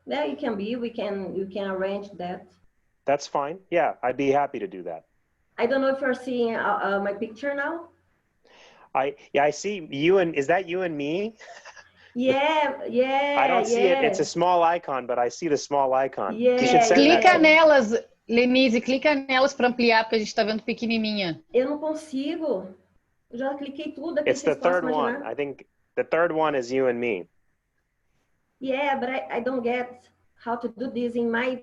Yeah, it can be. You can arrange that. That's fine. Yeah, I'd be happy to do that. I don't know if you're seeing my picture now. I see you and, is that you and me? Yeah. I don't see it. It's a small icon, but I see the small icon. Yeah. You should send Clica nelas, Lenise, clica nelas para ampliar, porque a gente está vendo pequenininha. Eu não consigo. Eu já cliquei tudo aqui. It's the third one. I think the third one is you and me. Yeah, but I don't get how to do this in my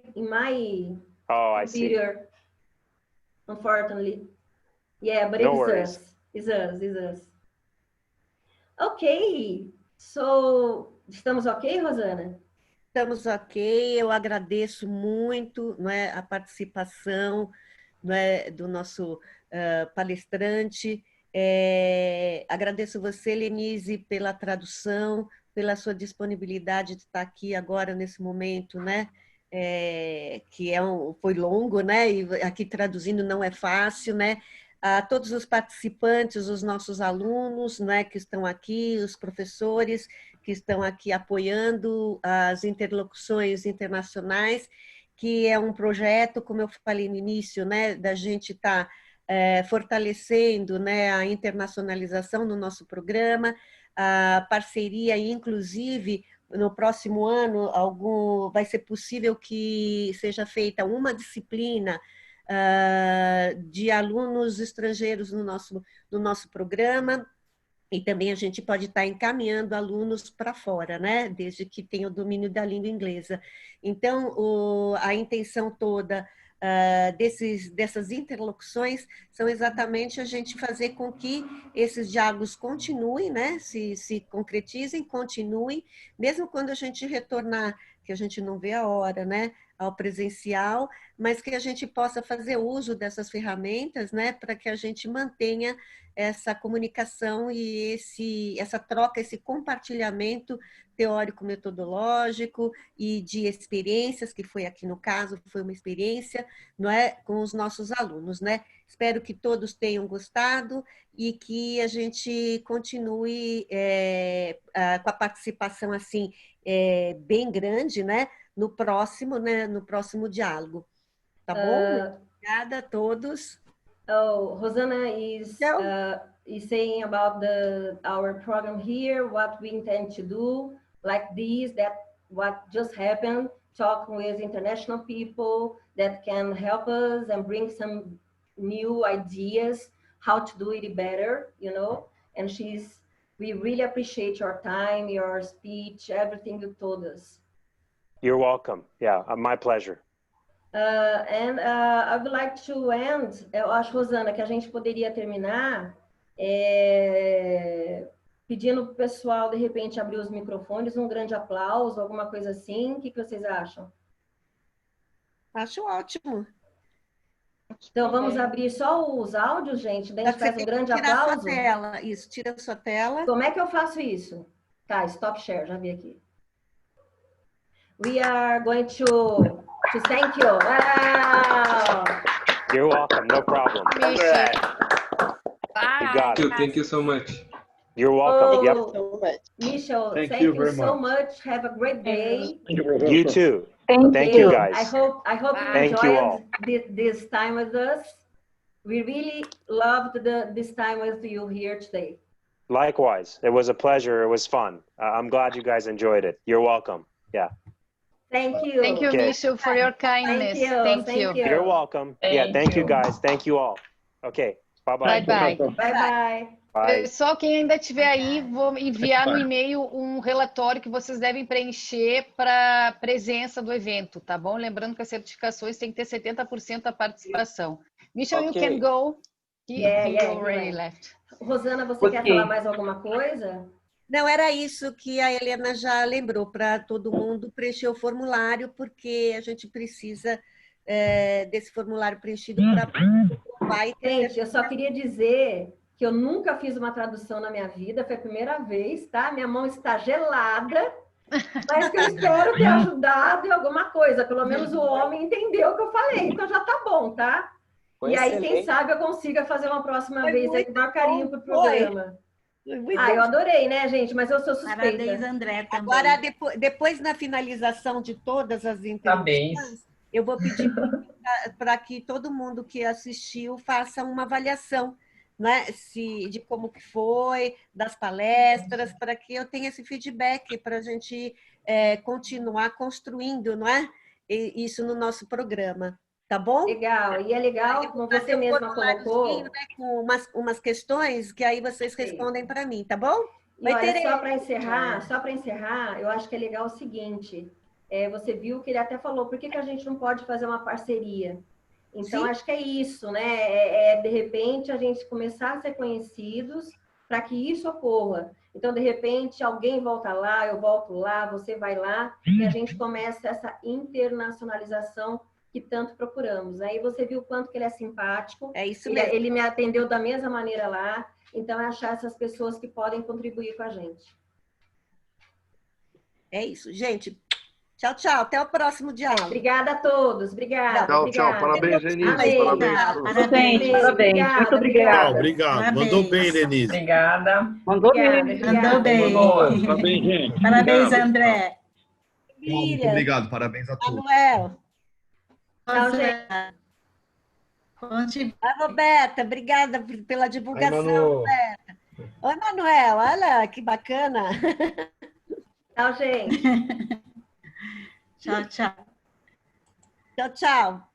computer, unfortunately. Yeah, but no it's worries. us. It's us. Ok. So, estamos ok, Rosana? Estamos ok. Eu agradeço muito, não é, a participação, não é, do nosso palestrante. Agradeço você, Lenise, pela tradução, pela sua disponibilidade de estar aqui agora, nesse momento, né? Que foi longo, né? E aqui traduzindo não é fácil, né? A todos os participantes, os nossos alunos, né, que estão aqui, os professores que estão aqui apoiando as interlocuções internacionais, que é um projeto, como eu falei no início, né, da gente estar fortalecendo, né, a internacionalização no nosso programa, a parceria, inclusive, no próximo ano, vai ser possível que seja feita uma disciplina de alunos estrangeiros no nosso programa, e também a gente pode estar encaminhando alunos para fora, né? Desde que tenha o domínio da língua inglesa. Então, a intenção toda dessas interlocuções são exatamente a gente fazer com que esses diálogos continuem, né? Se concretizem, continuem, mesmo quando a gente retornar, que a gente não vê a hora, né? Ao presencial, mas que a gente possa fazer uso dessas ferramentas, né, para que a gente mantenha essa comunicação e essa troca, esse compartilhamento teórico-metodológico e de experiências, que foi aqui no caso, foi uma experiência, não é, com os nossos alunos, né? Espero que todos tenham gostado e que a gente continue com a participação assim bem grande, né? No próximo diálogo. Tá bom? Obrigada a todos. Rosana is saying about our program here, what we intend to do, like this, that what just happened, talking with international people that can help us and bring some new ideas how to do it better, you know. And we really appreciate your time, your speech, everything you told us. You're welcome. Yeah, my pleasure. I would like to end, eu acho, Rosana, que a gente poderia terminar pedindo para o pessoal, de repente, abrir os microfones, um grande aplauso, alguma coisa assim. O que vocês acham? Acho ótimo. Então, vamos abrir só os áudios, gente. Daí a gente Você faz tem um que grande tirar sua aplauso. tela. Isso, tira sua tela. Como é que eu faço isso? Tá, stop share, já vi aqui. We are going to thank you. Wow! You're welcome. No problem. Meishel. You got it. Thank you so much. You're welcome. Yep. Oh, Meishel, Thank thank you you very so much. much. Have a great day. You too. Thank I you, guys. hope you Thank you all. enjoyed this time with us. We really loved this time with you here today. Likewise. It was a pleasure. It was fun. I'm glad you guys enjoyed it. You're welcome. Yeah. Thank you. Thank you, Okay. Meishel, for your kindness. Thank you. You're welcome. Yeah, thank you guys. Thank you all. Okay. Bye-bye. Bye-bye. Bye-bye. Bye. Pessoal, quem ainda estiver aí, vou enviar no e-mail um relatório que vocês devem preencher para a presença do evento, tá bom? Lembrando que as certificações têm que ter 70% da participação. Meishel, you can go. He already left. Rosana, você quer falar mais alguma coisa? Não, era isso que a Helena já lembrou, para todo mundo preencher o formulário, porque a gente precisa desse formulário preenchido para... Gente, eu só queria dizer que eu nunca fiz uma tradução na minha vida, foi a primeira vez, tá? Minha mão está gelada, mas que eu espero ter ajudado em alguma coisa. Pelo menos o homem entendeu o que eu falei, então já tá bom, tá? Foi e aí, excelente. quem sabe eu consiga fazer uma próxima Foi vez aí com maior carinho pro programa. Muito eu adorei, né, gente? Mas eu sou suspeita. Parabéns, André, também. Agora, depois na finalização de todas as entrevistas, eu vou pedir para que todo mundo que assistiu faça uma avaliação, né? De como que foi, das palestras, para que eu tenha esse feedback, para a gente continuar construindo, não é? Isso no nosso programa. Tá bom? Legal, e é legal, como você mesma colocou... Né, com umas questões que aí vocês respondem para mim, tá bom? E olha, só para encerrar, eu acho que é legal o seguinte, você viu que ele até falou, por que a gente não pode fazer uma parceria? Então, acho que é isso, né? De repente, a gente começar a ser conhecidos para que isso ocorra. Então, de repente, alguém volta lá, eu volto lá, você vai lá, e a gente começa essa internacionalização que tanto procuramos. Aí você viu o quanto que ele é simpático. É isso mesmo. Ele me atendeu da mesma maneira lá. Então, é achar essas pessoas que podem contribuir com a gente. É isso, gente. Tchau, tchau. Até o próximo diálogo. Obrigada a todos. Obrigada. Tchau, obrigada. tchau. Parabéns, Denise. Parabéns. Parabéns. Muito obrigada. Obrigado. Parabéns. Mandou bem, Denise. Obrigada. Mandou bem. Mandou bem. Parabéns, gente. Parabéns, André. Muito obrigado. Parabéns a todos. Manuel. Tchau, gente. A Roberta, obrigada pela divulgação, Manu. Roberta. Oi, Manuel, olha que bacana. Tchau, gente. Tchau, tchau. Tchau, tchau.